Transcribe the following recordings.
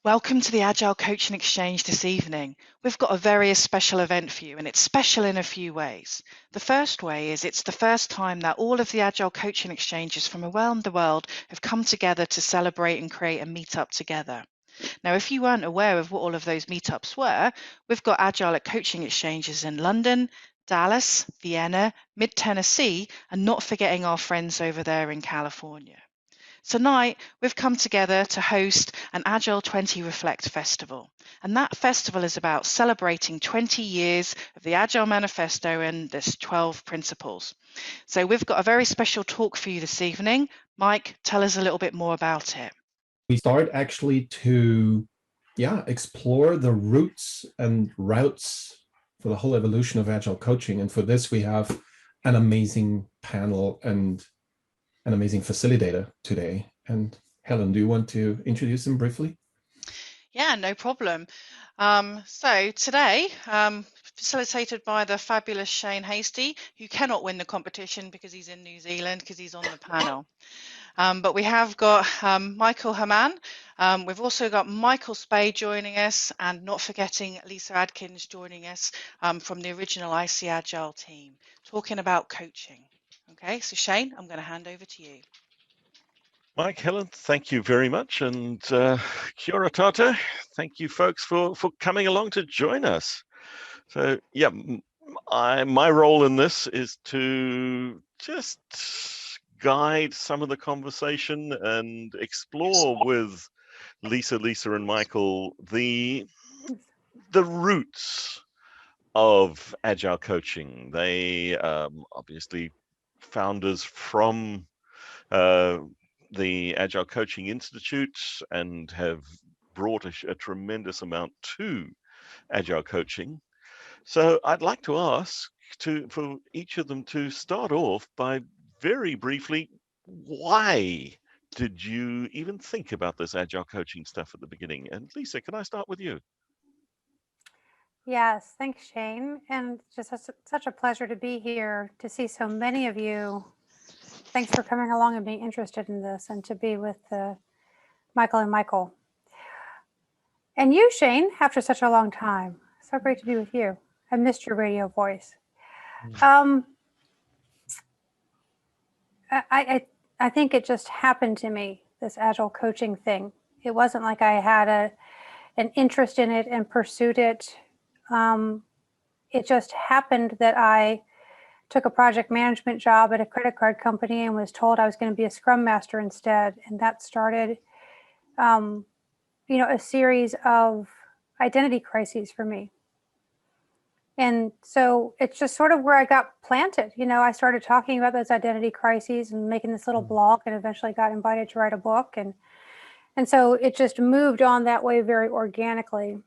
Welcome to the Agile Coaching Exchange this evening. We've got a very special event for you, and it's special in a few ways. The first way is it's the first time that all of the Agile Coaching Exchanges from around the world have come together to celebrate and create a meetup together. Now, if you weren't aware of what all of those meetups were, we've got Agile Coaching Exchanges in London, Dallas, Vienna, Mid-Tennessee, and not forgetting our friends over there in California. Tonight, we've come together to host an Agile20Reflect Festival. And that festival is about celebrating 20 years of the Agile Manifesto and its 12 principles. So we've got a very special talk for you this evening. Mike, tell us a little bit more about it. We start actually to explore the roots and routes for the whole evolution of Agile coaching. And for this, we have an amazing panel and an amazing facilitator today. And Helen, do you want to introduce them briefly? Yeah, no problem. So today, facilitated by the fabulous Shane Hastie, who cannot win the competition because he's in New Zealand, because he's on the panel. But we have got Michael Hamman. We've also got Michael Spayd joining us, and not forgetting Lyssa Adkins joining us from the original ICAgile team, talking about coaching. Okay, so Shane, I'm going to hand over to you. Mike, Helen, thank you very much, and kia ora tātou. Thank you, folks, for coming along to join us. So, yeah, my role in this is to just guide some of the conversation and explore with Lyssa, and Michael the roots of Agile coaching. They obviously founders from the Agile Coaching Institute and have brought a tremendous amount to Agile coaching. So I'd like to ask for each of them to start off by very briefly, why did you even think about this Agile coaching stuff at the beginning? And Lyssa, can I start with you? Yes, thanks, Shane. And just such a pleasure to be here, to see so many of you. Thanks for coming along and being interested in this, and to be with Michael and Michael. And you, Shane, after such a long time. So great to be with you. I missed your radio voice. I think it just happened to me, this Agile coaching thing. It wasn't like I had an interest in it and pursued it. It just happened that I took a project management job at a credit card company and was told I was going to be a Scrum Master instead. And that started, a series of identity crises for me. And so it's just sort of where I got planted. I started talking about those identity crises and making this little blog, and eventually got invited to write a book. And so it just moved on that way very organically.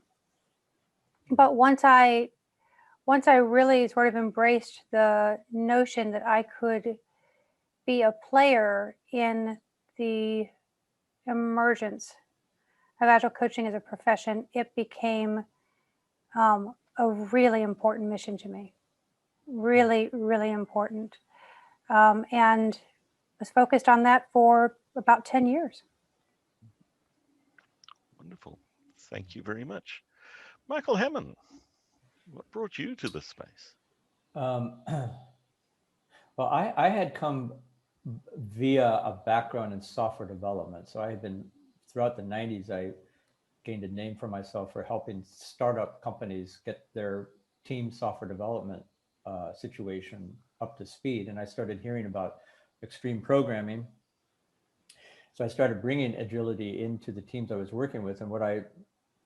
But once I really sort of embraced the notion that I could be a player in the emergence of Agile coaching as a profession, it became a really important mission to me. Really, really important. And was focused on that for about 10 years. Wonderful. Thank you very much. Michael Hamman, what brought you to this space? Well, I had come via a background in software development. So I had been, throughout the 90s, I gained a name for myself for helping startup companies get their team software development situation up to speed. And I started hearing about extreme programming. So I started bringing agility into the teams I was working with. And what I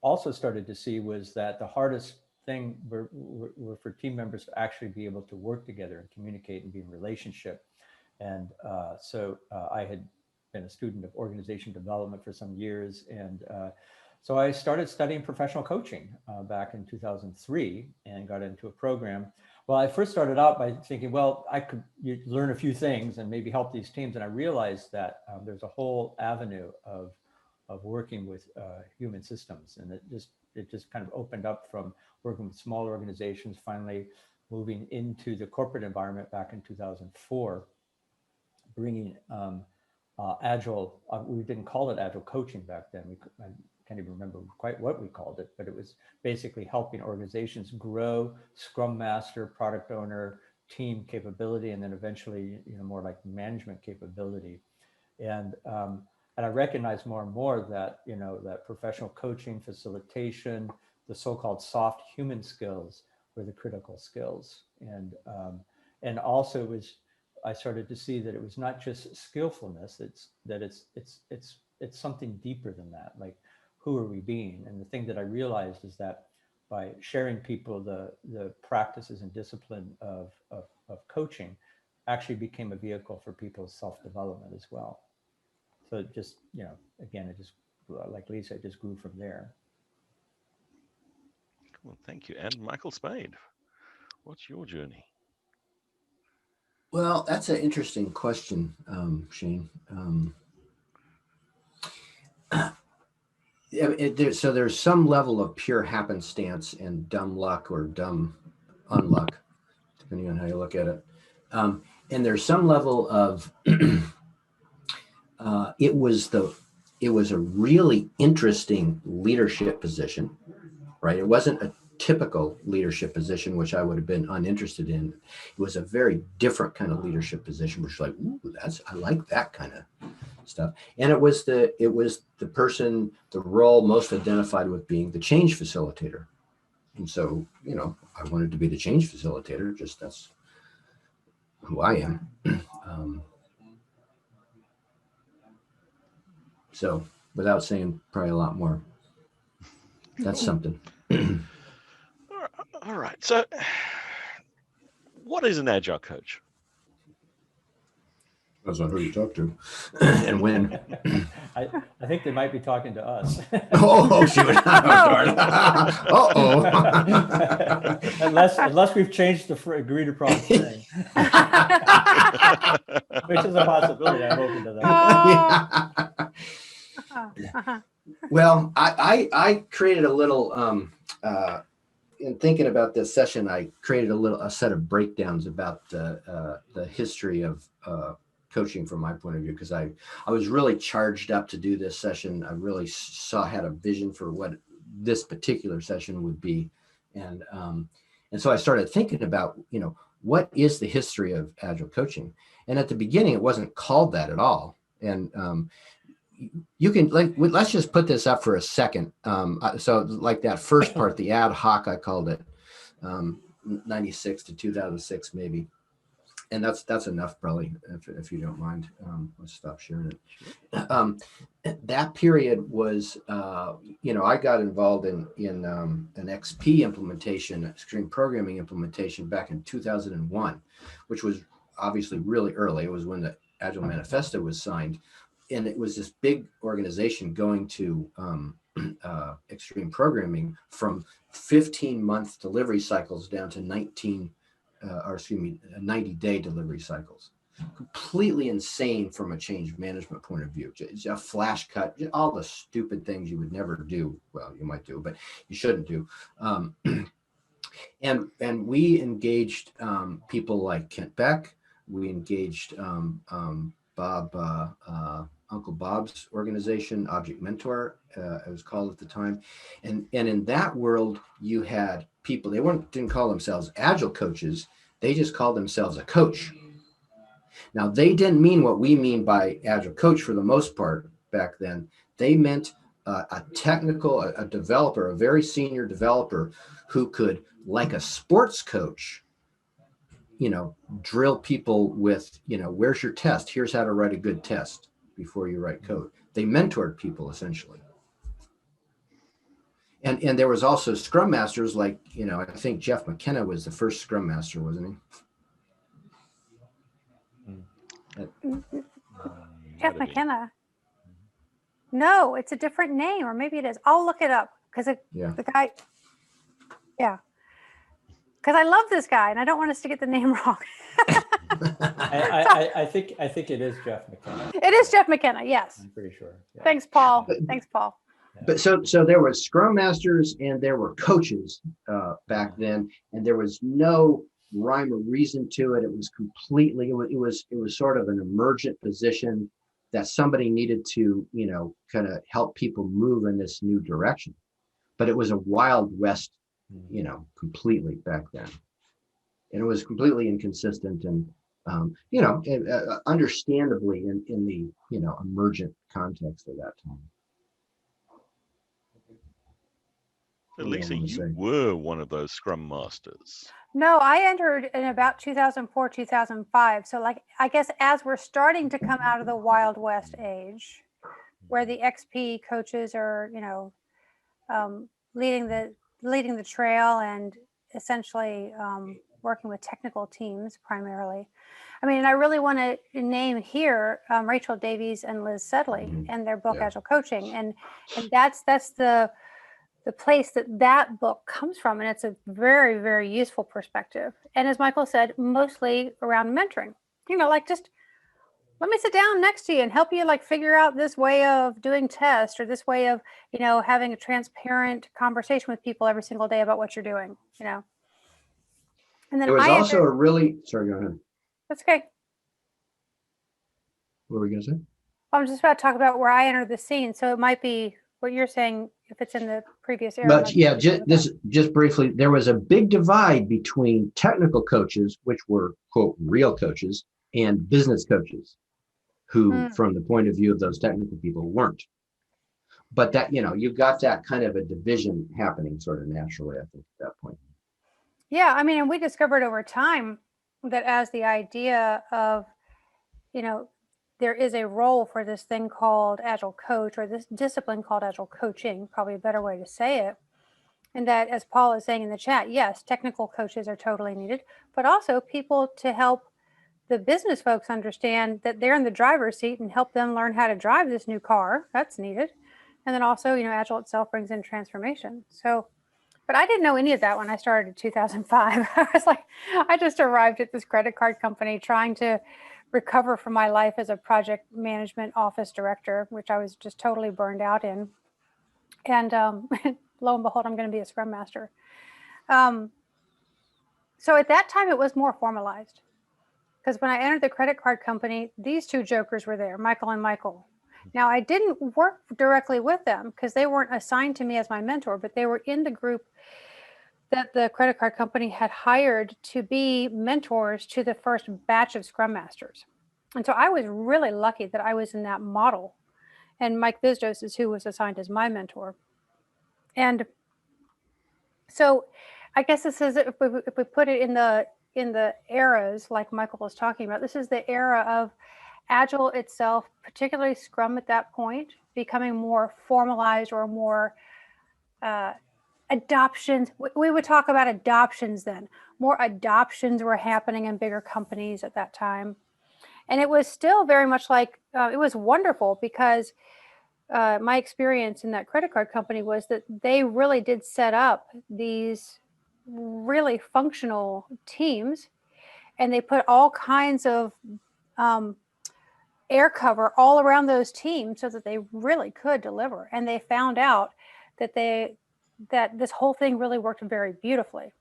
also started to see was that the hardest thing were for team members to actually be able to work together and communicate and be in relationship. And so I had been a student of organization development for some years. And so I started studying professional coaching back in 2003 and got into a program. Well, I first started out by thinking, well, I could learn a few things and maybe help these teams. And I realized that there's a whole avenue of working with human systems. And it just kind of opened up from working with small organizations, finally moving into the corporate environment back in 2004, bringing Agile, we didn't call it Agile coaching back then. I can't even remember quite what we called it, but it was basically helping organizations grow Scrum Master, product owner, team capability, and then eventually, more like management capability. And I recognize more and more that, that professional coaching, facilitation, the so-called soft human skills were the critical skills. And also I started to see that it was not just skillfulness, it's something deeper than that. Like, who are we being? And the thing that I realized is that by sharing people the practices and discipline of coaching actually became a vehicle for people's self-development as well. So it just, again, it just, like Lyssa, it just grew from there. Well, thank you. And Michael Spayd, what's your journey? Well, that's an interesting question, Shane. So there's some level of pure happenstance and dumb luck or dumb unluck, depending on how you look at it. And there's some level of it was a really interesting leadership position, right? It wasn't a typical leadership position, which I would have been uninterested in. It was a very different kind of leadership position, which was like, ooh, I like that kind of stuff. And it was the role most identified with being the change facilitator. And so, I wanted to be the change facilitator, just that's who I am. So without saying probably a lot more, that's something. All right. So what is an Agile coach? Depends on who you talk to and when. I think they might be talking to us. Oh, shoot. Uh-oh. Unless we've changed the agreed upon thing. Which is a possibility. I'm open to that. Well, I created a little, in thinking about this session, I created a set of breakdowns about the history of coaching from my point of view, because I was really charged up to do this session. I really had a vision for what this particular session would be. And so I started thinking about, what is the history of Agile coaching? And at the beginning, it wasn't called that at all. And you can, let's just put this up for a second. So like that first part, the ad hoc, I called it 96 to 2006, maybe. And that's enough, probably, if you don't mind. Let's stop sharing it. That period was, I got involved in an XP implementation, extreme programming implementation, back in 2001, which was obviously really early. It was when the Agile Manifesto was signed. And it was this big organization going to extreme programming from 15-month delivery cycles down to 90-day delivery cycles. Completely insane from a change management point of view. Just a flash cut, all the stupid things you would never do. Well, you might do, but you shouldn't do. And we engaged people like Kent Beck. We engaged Uncle Bob's organization, Object Mentor, it was called at the time. And in that world, you had people, they didn't call themselves Agile coaches, they just called themselves a coach. Now, they didn't mean what we mean by Agile coach for the most part back then. They meant a developer, a very senior developer who could, like a sports coach, drill people with, where's your test? Here's how to write a good test before you write code. They mentored people essentially. And there was also Scrum Masters, like, I think Jeff McKenna was the first Scrum Master, wasn't he? Jeff McKenna. No, it's a different name, or maybe it is. I'll look it up because the guy, yeah. Because I love this guy and I don't want us to get the name wrong. I think it is Jeff McKenna. It is Jeff McKenna, yes. I'm pretty sure. Yeah. Thanks, Paul. Thanks, Paul. But so there were Scrum Masters and there were coaches back then, and there was no rhyme or reason to it. It was completely, it was sort of an emergent position that somebody needed to, kind of help people move in this new direction. But it was a Wild West, completely back then. And it was completely inconsistent and, understandably in the, emergent context of that time. So Lyssa, you were one of those Scrum Masters. No, I entered in about 2004, 2005. So like, I guess as we're starting to come out of the Wild West age, where the XP coaches are, leading the trail and essentially working with technical teams primarily. I mean, and I really want to name here Rachel Davies and Liz Sedley and their book Agile Coaching, and that's the place that book comes from, and it's a very, very useful perspective. And as Michael said, mostly around mentoring. Like just let me sit down next to you and help you like figure out this way of doing tests or this way of, having a transparent conversation with people every single day about what you're doing, And then it was also a really, sorry, go ahead. That's okay. What were we going to say? I'm just about to talk about where I entered the scene. So it might be what you're saying if it's in the previous era. But yeah, just briefly, there was a big divide between technical coaches, which were, quote, real coaches, and business coaches, who, from the point of view of those technical people, weren't. But that, you've got that kind of a division happening sort of naturally, I think, at that point. Yeah, I mean, and we discovered over time that as the idea of, there is a role for this thing called Agile Coach, or this discipline called Agile Coaching, probably a better way to say it. And that, as Paul is saying in the chat, yes, technical coaches are totally needed, but also people to help the business folks understand that they're in the driver's seat and help them learn how to drive this new car. That's needed. And then also, Agile itself brings in transformation. So, but I didn't know any of that when I started in 2005. I was like, I just arrived at this credit card company trying to recover from my life as a project management office director, which I was just totally burned out in. And lo and behold, I'm going to be a Scrum Master. So at that time, it was more formalized. Because when I entered the credit card company, these two jokers were there, Michael and Michael. Now, I didn't work directly with them because they weren't assigned to me as my mentor, but they were in the group that the credit card company had hired to be mentors to the first batch of Scrum Masters. And so I was really lucky that I was in that model. And Mike Vizdos is who was assigned as my mentor. And so I guess this is, if we put it in the eras like Michael was talking about, this is the era of Agile itself, particularly Scrum at that point, becoming more formalized or more adoptions. We would talk about adoptions then. More adoptions were happening in bigger companies at that time. And it was still very much like, it was wonderful because my experience in that credit card company was that they really did set up these really functional teams, and they put all kinds of air cover all around those teams so that they really could deliver. And they found out that this whole thing really worked very beautifully.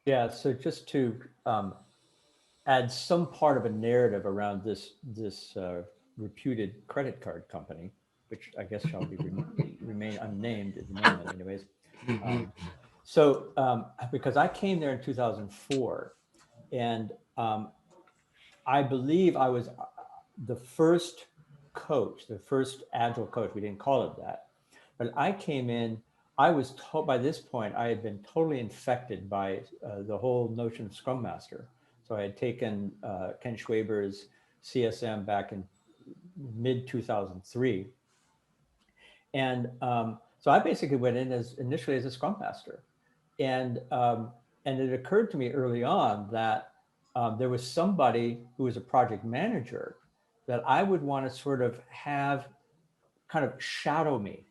Yeah, so just to add some part of a narrative around this reputed credit card company, which I guess shall be remain unnamed at the moment anyways. Because I came there in 2004, and I believe I was the first coach, the first Agile coach. We didn't call it that, but I came in, I was told by this point, I had been totally infected by the whole notion of Scrum Master. So I had taken Ken Schwaber's CSM back in mid 2003. And so I basically went in initially as a Scrum Master. And it occurred to me early on that there was somebody who was a project manager that I would want to sort of have kind of shadow me,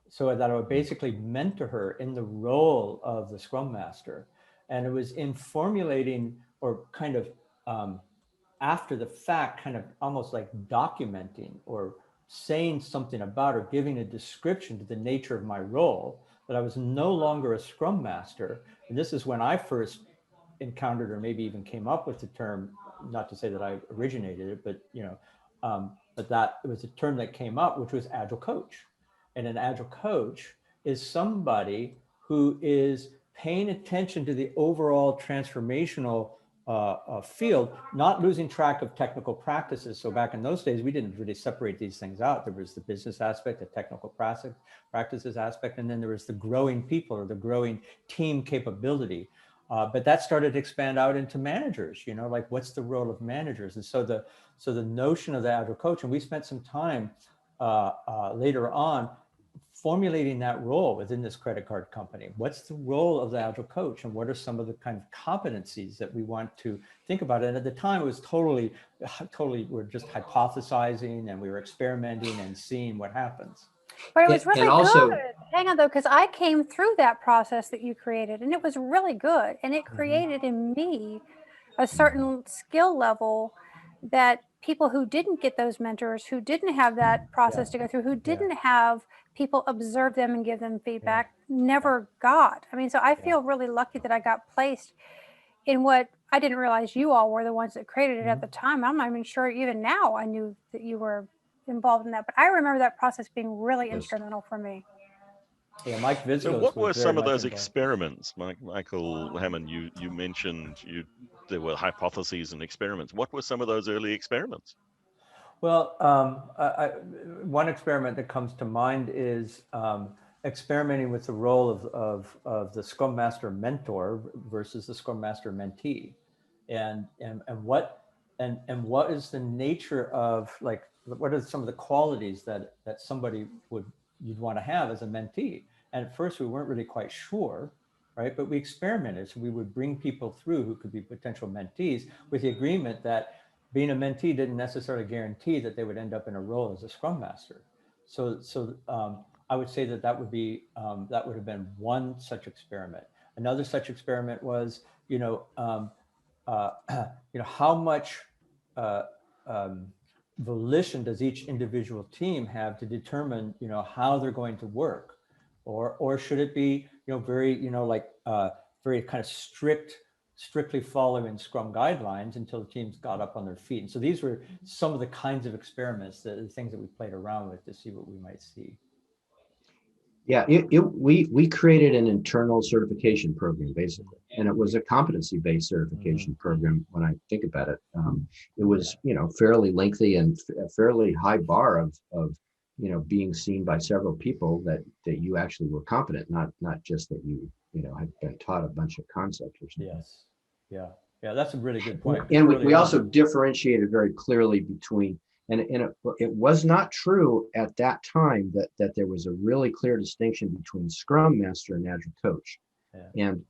so that I would basically mentor her in the role of the Scrum Master. And it was in formulating, or kind of after the fact, kind of almost like documenting or saying something about or giving a description to the nature of my role, that I was no longer a Scrum Master. And this is when I first encountered, or maybe even came up with the term not to say that I originated it, but but that it was a term that came up, which was Agile coach. And an Agile coach is somebody who is paying attention to the overall transformational field, not losing track of technical practices. So back in those days, we didn't really separate these things out. There was the business aspect, the technical practices aspect, and then there was the growing people or the growing team capability. But that started to expand out into managers, like what's the role of managers? And so the notion of the Agile coach, and we spent some time later on formulating that role within this credit card company. What's the role of the Agile coach, and what are some of the kind of competencies that we want to think about? And at the time, it was totally, we're just hypothesizing and we were experimenting and seeing what happens. But it was really also, good. Hang on though, because I came through that process that you created, and it was really good. And it created in me a certain skill level that people who didn't get those mentors, who didn't have that process to go through, who didn't have people observe them and give them feedback, never got. I mean, so I feel really lucky that I got placed in what I didn't realize you all were the ones that created it at the time. I'm not even sure even now I knew that you were involved in that, but I remember that process being really instrumental for me. Yeah, Mike Vizgos. So what were some of those involved. Experiments, Michael Hamman? You mentioned there were hypotheses and experiments. What were some of those early experiments? Well, one experiment that comes to mind is experimenting with the role of the Scrum Master mentor versus the Scrum Master mentee, and what is the nature of, like, what are some of the qualities that somebody you'd want to have as a mentee? And at first we weren't really quite sure, right? But we experimented. So we would bring people through who could be potential mentees with the agreement that being a mentee didn't necessarily guarantee that they would end up in a role as a Scrum Master. So I would say that would have been one such experiment. Another such experiment was, how much volition does each individual team have to determine, how they're going to work, or should it be, very, very kind of strictly following Scrum guidelines until the teams got up on their feet. And so these were some of the kinds of experiments, the things that we played around with to see what we might see. Yeah, we created an internal certification program, basically, and it was a competency-based certification program. When I think about it, it was, fairly lengthy and a fairly high bar of being seen by several people that you actually were competent, not just that you had been taught a bunch of concepts or something. Yes, yeah, that's a really good point. And we also differentiated very clearly between. And it was not true at that time that there was a really clear distinction between Scrum Master and Agile Coach. Yeah. And,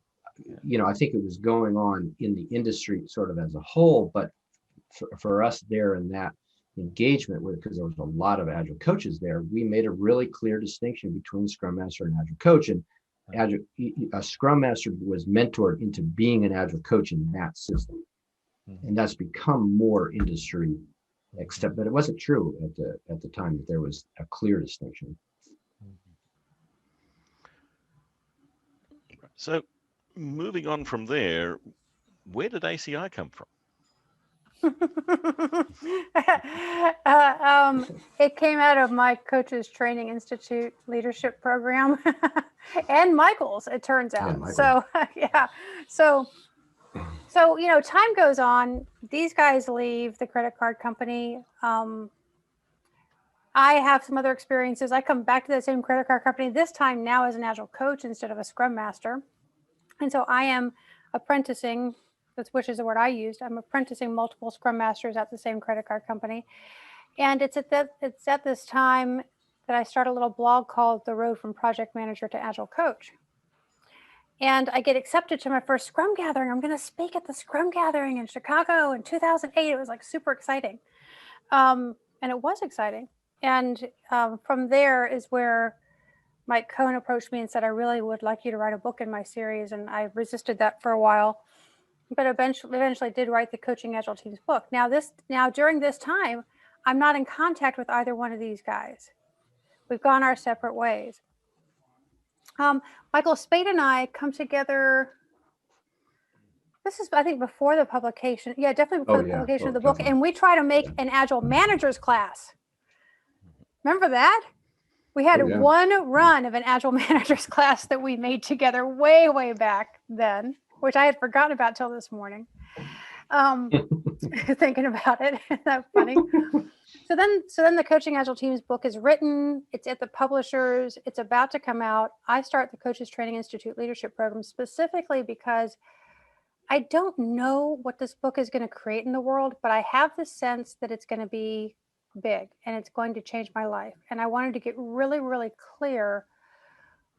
I think it was going on in the industry sort of as a whole, but for us there in that engagement with, because there was a lot of Agile coaches there, we made a really clear distinction between Scrum Master and Agile Coach. And a Scrum Master was mentored into being an Agile Coach in that system. And that's become more industry accept, but it wasn't true at the time that there was a clear distinction. So moving on from there, where did ACI come from? It came out of my Coaches Training Institute leadership program and Michael's, it turns out. Yeah, so time goes on. These guys leave the credit card company. I have some other experiences. I come back to the same credit card company, this time now as an Agile coach instead of a Scrum Master. And so I am apprenticing, which is the word I used. I'm apprenticing multiple Scrum Masters at the same credit card company. And it's at this time that I start a little blog called The Road from Project Manager to Agile Coach. And I get accepted to my first Scrum gathering. I'm going to speak at the Scrum gathering in Chicago in 2008. It was like super exciting. And it was exciting. And from there is where Mike Cohen approached me and said, I really would like you to write a book in my series. And I resisted that for a while, but eventually did write the Coaching Agile Teams book. Now during this time, I'm not in contact with either one of these guys. We've gone our separate ways. Michael Spayd and I come together This is, I think, before the publication. Yeah, definitely before the publication of the book. Definitely. And we try to make an Agile Managers class. Remember that? We had one run of an Agile Managers class that we made together way, way back then, which I had forgotten about till this morning. Thinking about it. Isn't that funny? So then the Coaching Agile Teams book is written. It's at the publishers. It's about to come out. I start the Coaches Training Institute Leadership Program specifically because I don't know what this book is going to create in the world, but I have the sense that it's going to be big and it's going to change my life. And I wanted to get really, really clear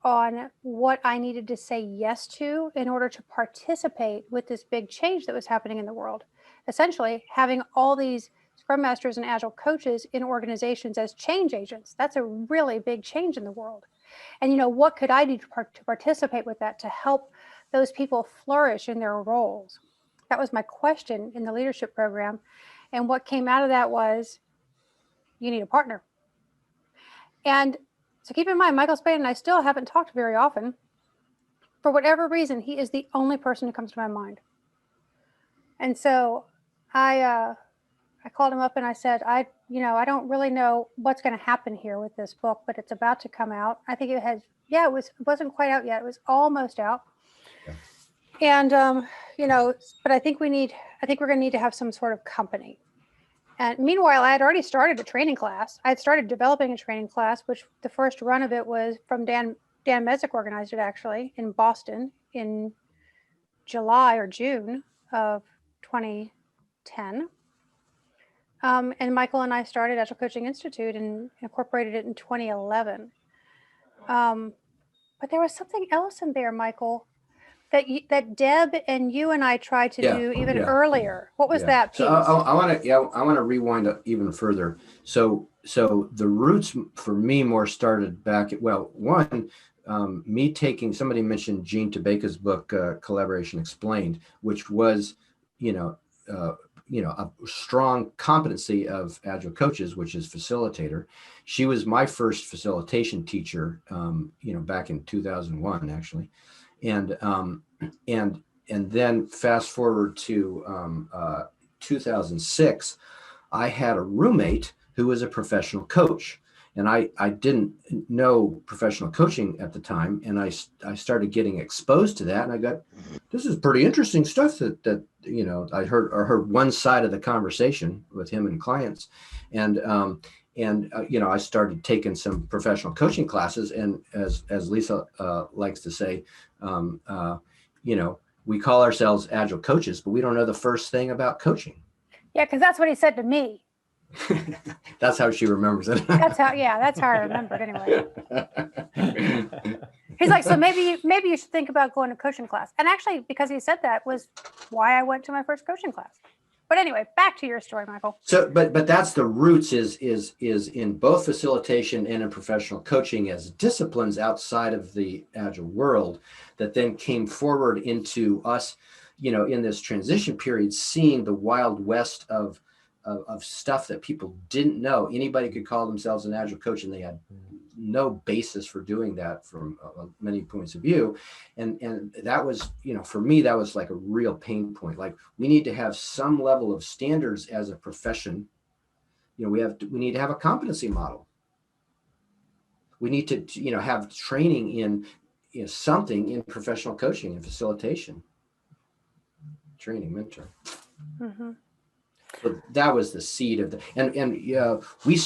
on what I needed to say yes to in order to participate with this big change that was happening in the world. Essentially, having all these Scrum Masters and Agile coaches in organizations as change agents. That's a really big change in the world. And, what could I do to participate with that to help those people flourish in their roles? That was my question in the leadership program. And what came out of that was, you need a partner. And so keep in mind, Michael Spayd and I still haven't talked very often. For whatever reason, he is the only person who comes to my mind. And so I called him up and I said, I don't really know what's going to happen here with this book, but it's about to come out. I think it wasn't quite out yet. It was almost out. Yeah. And, but I think we're going to need to have some sort of company. And meanwhile, I had already started a training class. I had started developing a training class, which the first run of it was from Dan Mezek organized it actually in Boston in July or June of 2010. And Michael and I started Agile Coaching Institute and incorporated it in 2011. But there was something else in there, Michael, that Deb and you and I tried to do even earlier. What was that piece? So I want to rewind even further. So the roots for me more started back at, me taking, somebody mentioned Gene Tabaka's book, Collaboration Explained, which was, a strong competency of Agile coaches, which is facilitator. She was my first facilitation teacher, back in 2001, actually. And then fast forward to 2006, I had a roommate who was a professional coach. And I didn't know professional coaching at the time. And I started getting exposed to that. And I got, this is pretty interesting stuff that I heard one side of the conversation with him and clients. And I started taking some professional coaching classes. And as Lyssa likes to say, we call ourselves Agile coaches, but we don't know the first thing about coaching. Yeah, because that's what he said to me. That's how she remembers it. That's how I remembered anyway. He's like, so maybe you should think about going to coaching class. And actually, because he said that was why I went to my first coaching class. But anyway, back to your story, Michael. So, but that's the roots is in both facilitation and in professional coaching as disciplines outside of the Agile world that then came forward into us, in this transition period, seeing the Wild West of stuff that people didn't know. Anybody could call themselves an Agile coach, and they had no basis for doing that from many points of view. And that was, for me, that was like a real pain point. Like, we need to have some level of standards as a profession. We need to have a competency model. We need to, have training in something in professional coaching and facilitation. Training, mentor. Mm-hmm. But that was the seed of we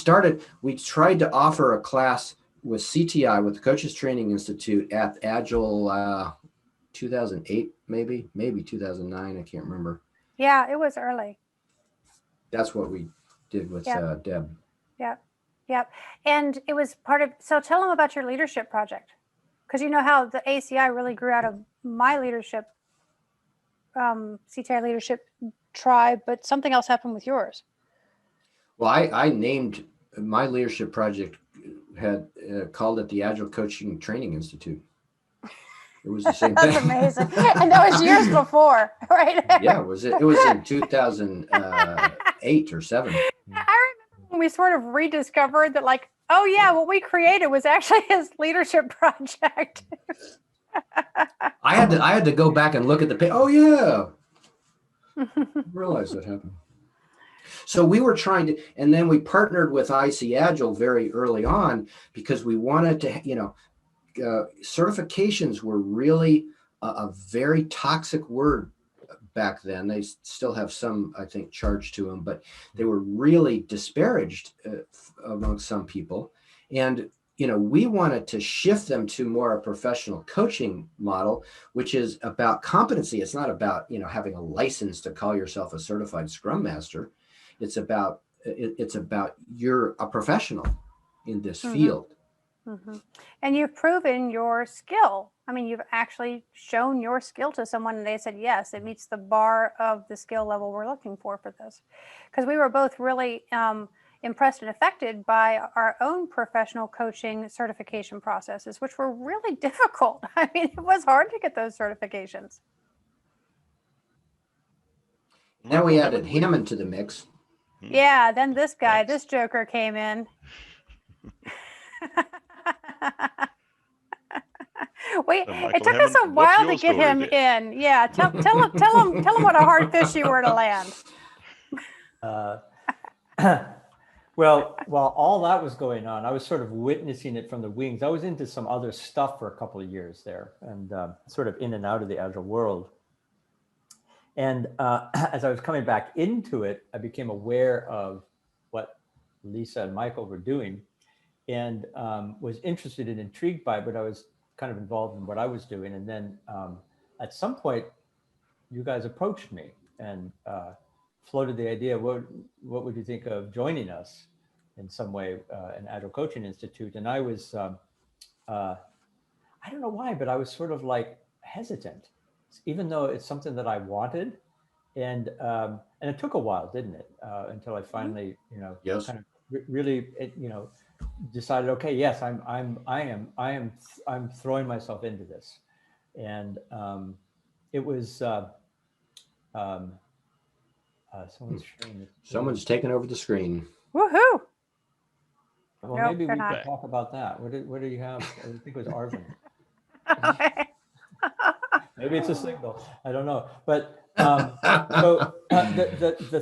tried to offer a class with CTI, with the Coaches Training Institute at Agile 2008, maybe 2009. I can't remember. Yeah, it was early. That's what we did with Deb. Yep. And it was part of, so tell them about your leadership project. Because you know how the ACI really grew out of my leadership, CTI leadership tribe, but something else happened with yours. Well, I named my leadership project, had called it the Agile Coaching Training Institute. It was the same thing. That's amazing. And that was years before, right? Yeah, it was in 2008 or 7. I remember when we sort of rediscovered that, like, oh yeah, what we created was actually his leadership project. I had to go back and look at the page. Oh yeah, Realize that happened. So we were trying to, and then we partnered with ICAgile very early on because we wanted to, certifications were really a very toxic word back then. They still have some, I think, charge to them, but they were really disparaged among some people. And we wanted to shift them to more a professional coaching model, which is about competency. It's not about, having a license to call yourself a certified Scrum Master. It's about you're a professional in this field. Mm-hmm. And you've proven your skill. I mean, you've actually shown your skill to someone and they said, yes, it meets the bar of the skill level we're looking for this. Because we were both really impressed and affected by our own professional coaching certification processes, which were really difficult. I mean, it was hard to get those certifications. Now we added Hamman to the mix. Yeah, then this guy, this joker came in. It took us a while to get him in. Yeah, tell him what a hard fish you were to land. Well, while all that was going on, I was sort of witnessing it from the wings. I was into some other stuff for a couple of years there, and sort of in and out of the Agile world. And as I was coming back into it, I became aware of what Lyssa and Michael were doing, and was interested and intrigued by it, but I was kind of involved in what I was doing. And then at some point, you guys approached me and floated the idea, what would you think of joining us in some way in Agile Coaching Institute? And I was, I don't know why, but I was sort of like hesitant, even though it's something that I wanted. And it took a while, didn't it? Until I finally, Yes. kind of really, decided, okay, yes, I'm throwing myself into this. And it was, someone's taking over the screen. Woohoo! Well, Nope, maybe we not. can talk about that. What do you have? I think it was Arvin. Maybe it's a signal. I don't know. But the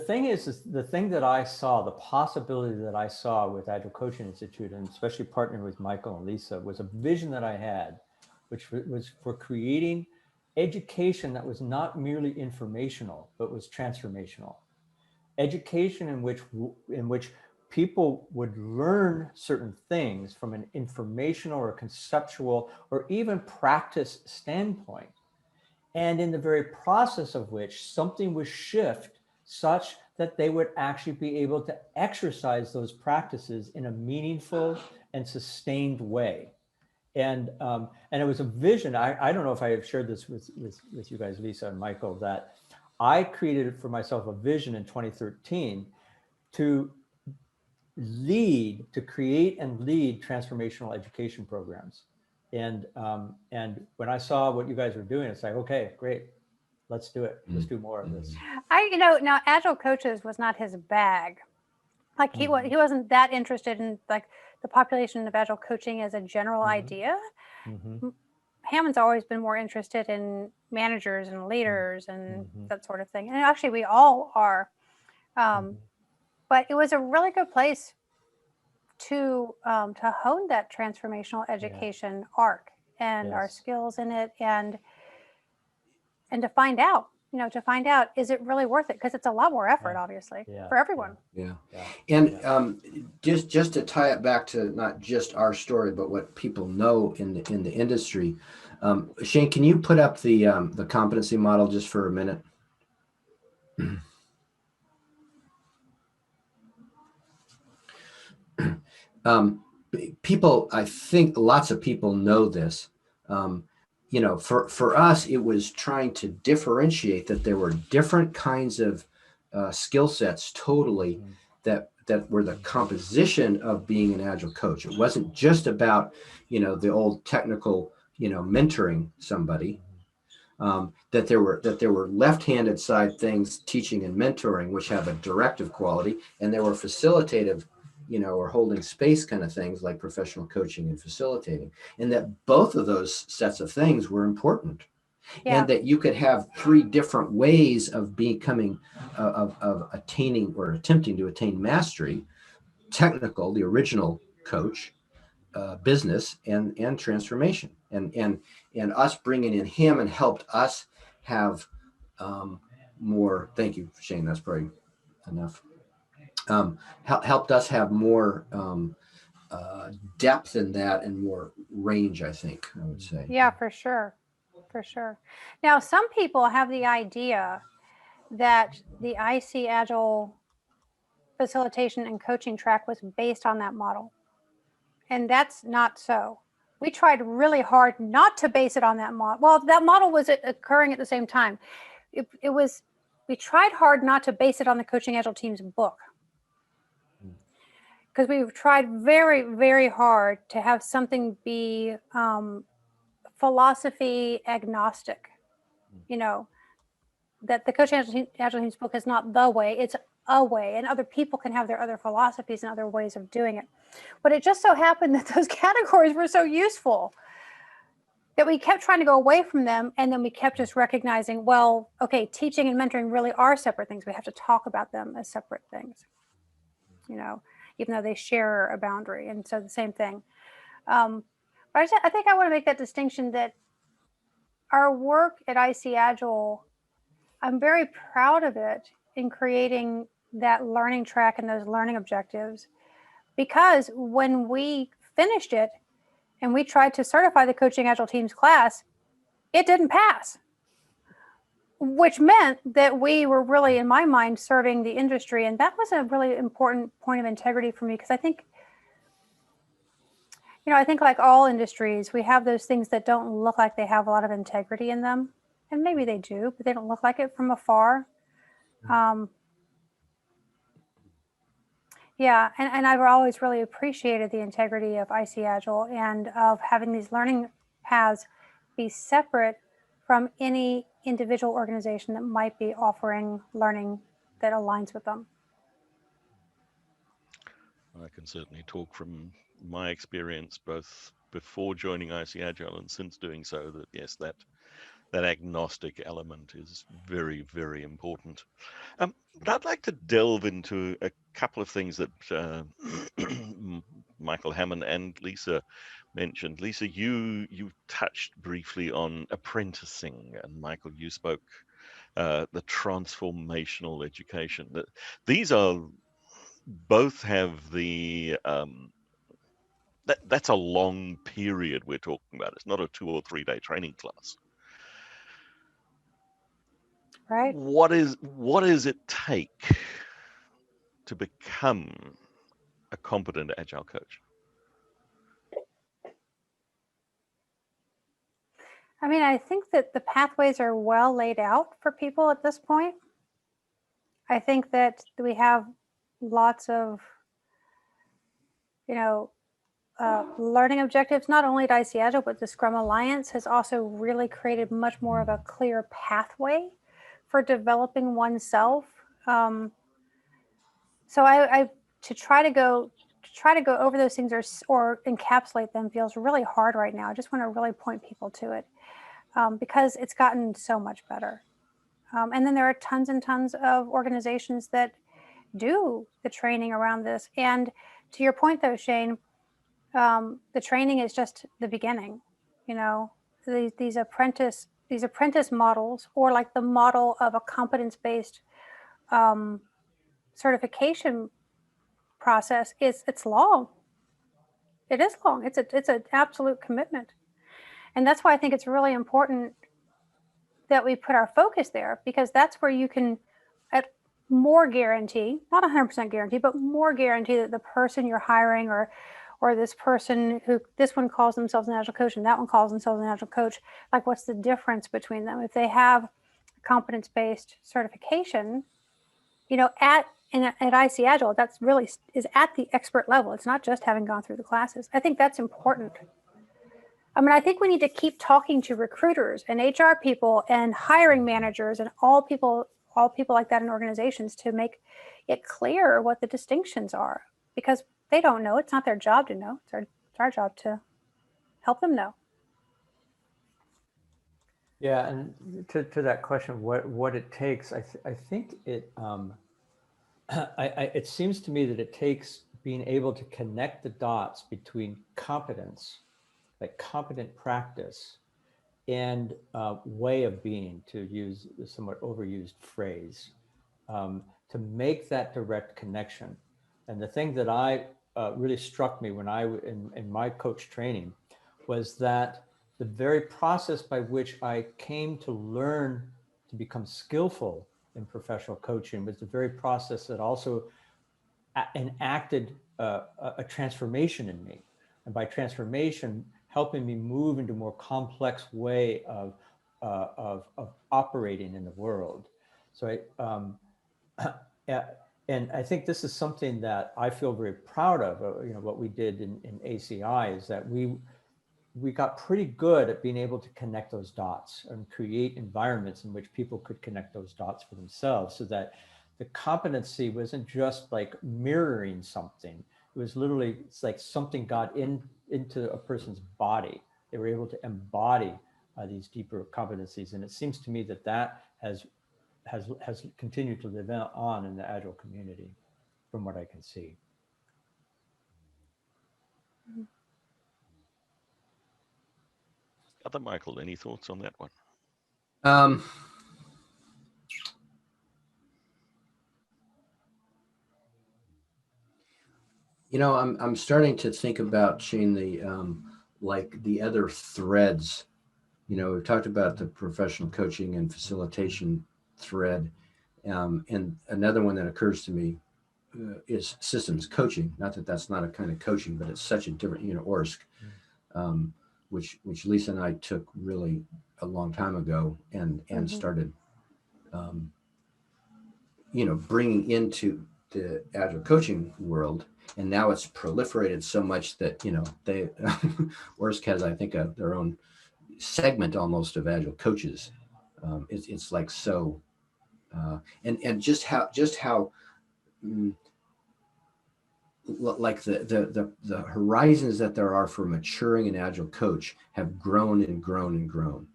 thing is the thing that I saw, the possibility that I saw with Agile Coaching Institute, and especially partnering with Michael and Lyssa, was a vision that I had, which was for creating education that was not merely informational, but was transformational. Education in which people would learn certain things from an informational or conceptual or even practice standpoint. And in the very process of which something would shift such that they would actually be able to exercise those practices in a meaningful and sustained way. And it was a vision. I don't know if I have shared this with you guys, Lyssa and Michael, that I created for myself a vision in 2013 to create and lead transformational education programs. And when I saw what you guys were doing, it's like, okay, great, let's do it. Let's do more of this. Now Agile Coaches was not his bag. Like he wasn't that interested in like the population of Agile coaching as a general idea. Hamman's always been more interested in managers and leaders and that sort of thing. And actually we all are. But it was a really good place to hone that transformational education arc and our skills in it, and to find out, is it really worth it? Because it's a lot more effort, obviously, for everyone. And just to tie it back to not just our story, but what people know in the industry. Shane, can you put up the competency model just for a minute? People, I think lots of people know this. For us, it was trying to differentiate that there were different kinds of skill sets totally that were the composition of being an Agile coach. It wasn't just about, the old technical, mentoring somebody. That there were left-handed side things, teaching and mentoring, which have a directive quality, and there were facilitative, or holding space kind of things like professional coaching and facilitating, and that both of those sets of things were important. Yeah. and that you could have 3 different ways of becoming, of attaining or attempting to attain mastery: technical, the original coach, business, and transformation. And us bringing in Hamman helped us have more. Thank you, Shane. That's probably enough. Helped us have more depth in that and more range, I think I would say. Yeah, for sure. For sure. Now, some people have the idea that the ICAgile facilitation and coaching track was based on that model. And that's not so. We tried really hard not to base it on that model. Well, that model was occurring at the same time. We tried hard not to base it on the Coaching Agile team's book, because we've tried very, very hard to have something be philosophy agnostic. You know, that the Coaching Agile team's book is not the way, it's a way, and other people can have their other philosophies and other ways of doing it. But it just so happened that those categories were so useful that we kept trying to go away from them, and then we kept just recognizing, well, okay, teaching and mentoring really are separate things. We have to talk about them as separate things, you know, even though they share a boundary. And so the same thing. But I think I want to make that distinction that our work at ICAgile, I'm very proud of it in creating that learning track and those learning objectives, because when we finished it and we tried to certify the Coaching Agile team's class, it didn't pass, which meant that we were really, in my mind, serving the industry. And that was a really important point of integrity for me, because I think, you know, I think like all industries, we have those things that don't look like they have a lot of integrity in them. And maybe they do, but they don't look like it from afar. Yeah, and I've always really appreciated the integrity of ICAgile and of having these learning paths be separate from any individual organization that might be offering learning that aligns with them. I can certainly talk from my experience, both before joining ICAgile and since doing so, that yes, that agnostic element is very, very important. But I'd like to delve into a couple of things that Michael Hamman and Lyssa mentioned. Lyssa, you touched briefly on apprenticing, and Michael, you spoke the transformational education. That these are both have the that's a long period we're talking about. It's not a 2 or 3 day training class. Right. What does it take to become a competent agile coach? I mean, I think that the pathways are well laid out for people at this point. I think that we have lots of, you know, learning objectives, not only at ICAgile, but the Scrum Alliance has also really created much more of a clear pathway for developing oneself. So I to try to go over those things or encapsulate them feels really hard right now. I just want to really point people to it because it's gotten so much better. And then there are tons and tons of organizations that do the training around this. And to your point, though, Shane, the training is just the beginning. You know, these apprentice models, or like the model of a competence-based certification process, it's long. It is long. It's an absolute commitment, and that's why I think it's really important that we put our focus there, because that's where you can at more guarantee, not 100% guarantee, but more guarantee that the person you're hiring or this person who, this one calls themselves an Agile coach and that one calls themselves an Agile coach, like what's the difference between them? If they have competence-based certification, you know, at ICAgile, that's really is at the expert level. It's not just having gone through the classes. I think that's important. I mean, I think we need to keep talking to recruiters and HR people and hiring managers and all people like that in organizations to make it clear what the distinctions are, because they don't know. It's not their job to know. It's our job to help them know. Yeah, and to that question, what it takes, I think it it seems to me that it takes being able to connect the dots between competence, like competent practice, and way of being, to use the somewhat overused phrase, to make that direct connection. And the thing that I really struck me when in my coach training was that the very process by which I came to learn to become skillful in professional coaching was the very process that also enacted a transformation in me. And by transformation, helping me move into a more complex way of operating in the world. So and I think this is something that I feel very proud of. You know, what we did in ACI is that we got pretty good at being able to connect those dots and create environments in which people could connect those dots for themselves, so that the competency wasn't just like mirroring something. It was literally, it's like something got into a person's body. They were able to embody these deeper competencies. And it seems to me that that has continued to live on in the Agile community, from what I can see. Other Michael, any thoughts on that one? You know, I'm starting to think about, Shane, the like the other threads. You know, we've talked about the professional coaching and facilitation thread, and another one that occurs to me is systems coaching. Not that that's not a kind of coaching, but it's such a different, you know, ORSC, which Lyssa and I took really a long time ago and started, you know, bringing into the Agile coaching world. And now it's proliferated so much that, you know, they ORSC has, I think, their own segment almost of Agile coaches. It's like so, and just how like the horizons that there are for maturing an Agile coach have grown and grown and grown.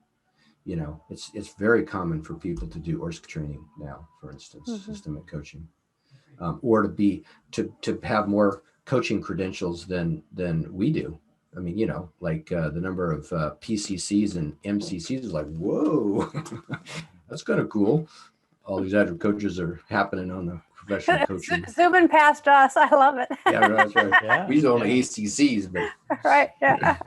You know, it's very common for people to do ORSC training now, for instance, systemic coaching, or to have more coaching credentials than we do. I mean, you know, like the number of PCCs and MCCs is like, whoa, that's kind of cool. All these Agile coaches are happening on the professional coaching. Zooming past us. I love it. Yeah, that's right. Yeah, we use only ACCs, but. Right, yeah.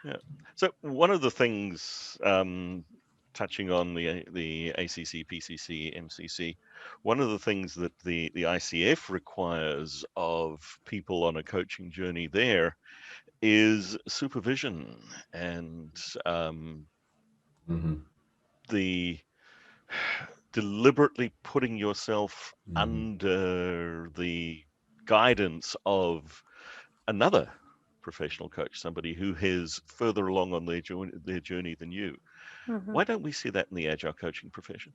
Yeah. So one of the things, touching on the ACC, PCC, MCC, one of the things that the ICF requires of people on a coaching journey there is supervision and the deliberately putting yourself under the guidance of another professional coach, somebody who is further along on their journey than you. Why don't we see that in the Agile coaching profession?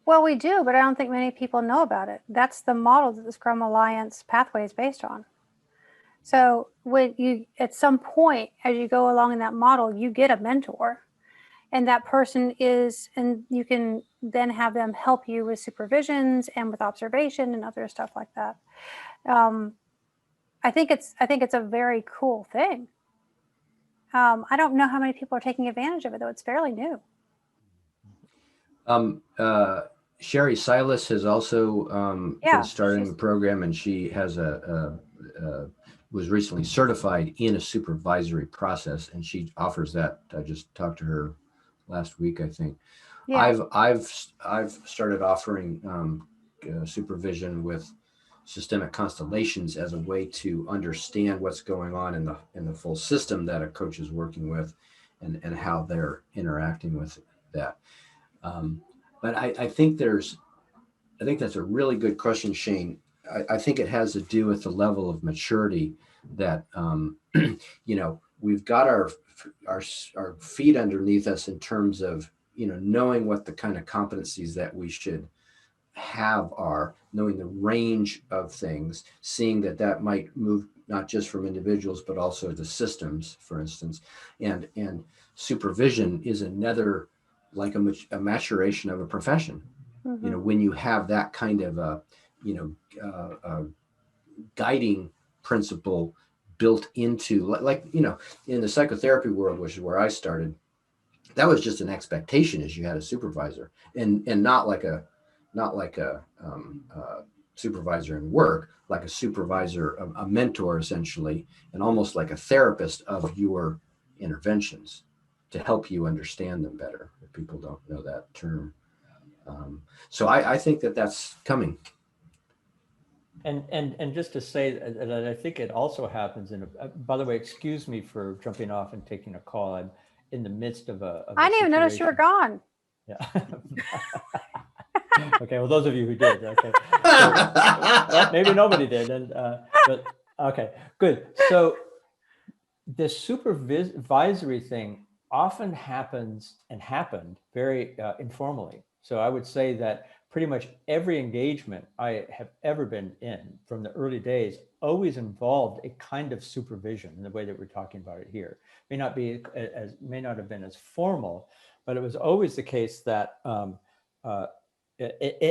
Well, we do, but I don't think many people know about it. That's the model that the Scrum Alliance pathway is based on. So when you, at some point, as you go along in that model, you get a mentor, and that person is, and you can then have them help you with supervisions and with observation and other stuff like that. I think it's a very cool thing. I don't know how many people are taking advantage of it, though. It's fairly new. Sherry Silas has also been starting a program, and she has was recently certified in a supervisory process, and she offers that. I just talked to her last week, I think. Yeah. I've started offering supervision with systemic constellations as a way to understand what's going on in the full system that a coach is working with, and how they're interacting with that. But I think that's a really good question, Shane. I think it has to do with the level of maturity that, you know, we've got our feet underneath us in terms of, you know, knowing what the kind of competencies that we should have are, knowing the range of things, seeing that might move not just from individuals, but also the systems, for instance. And supervision is another, like a maturation of a profession. Mm-hmm. You know, when you have that kind of a, guiding principle built into, like, in the psychotherapy world, which is where I started, that was just an expectation, as you had a supervisor, and not like a supervisor in work, like a supervisor, a mentor essentially, and almost like a therapist of your interventions to help you understand them better, if people don't know that term. So I think that that's coming. And just to say that I think it also happens by the way, excuse me for jumping off and taking a call. I'm in the midst of a I didn't even notice you were gone. Yeah. Okay, well, those of you who did, okay. So, well, maybe nobody did, but okay, good. So the supervisory thing often happens and happened very informally. So I would say that pretty much every engagement I have ever been in from the early days always involved a kind of supervision in the way that we're talking about it here. May not have been as formal, but it was always the case that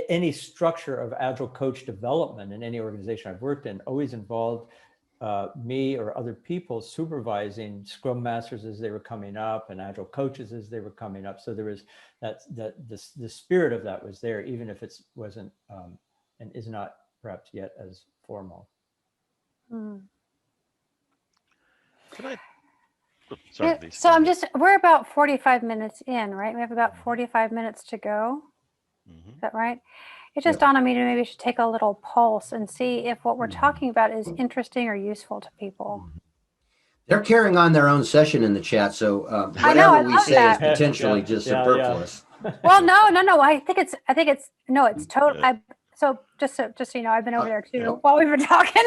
any structure of agile coach development in any organization I've worked in always involved me or other people supervising Scrum Masters as they were coming up and Agile coaches as they were coming up. So there was the spirit of that was there, even if it wasn't and is not perhaps yet as formal. Mm. Can I? Oh, sorry, Lyssa, So we're about 45 minutes in, right? We have about 45 minutes to go. Mm-hmm. Is that right? It just dawned on me to maybe we should take a little pulse and see if what we're talking about is interesting or useful to people. They're carrying on their own session in the chat, so I know, whatever we say that. is potentially just superfluous. Well, no. I think it's total. So just so you know, I've been over there too while we've been talking.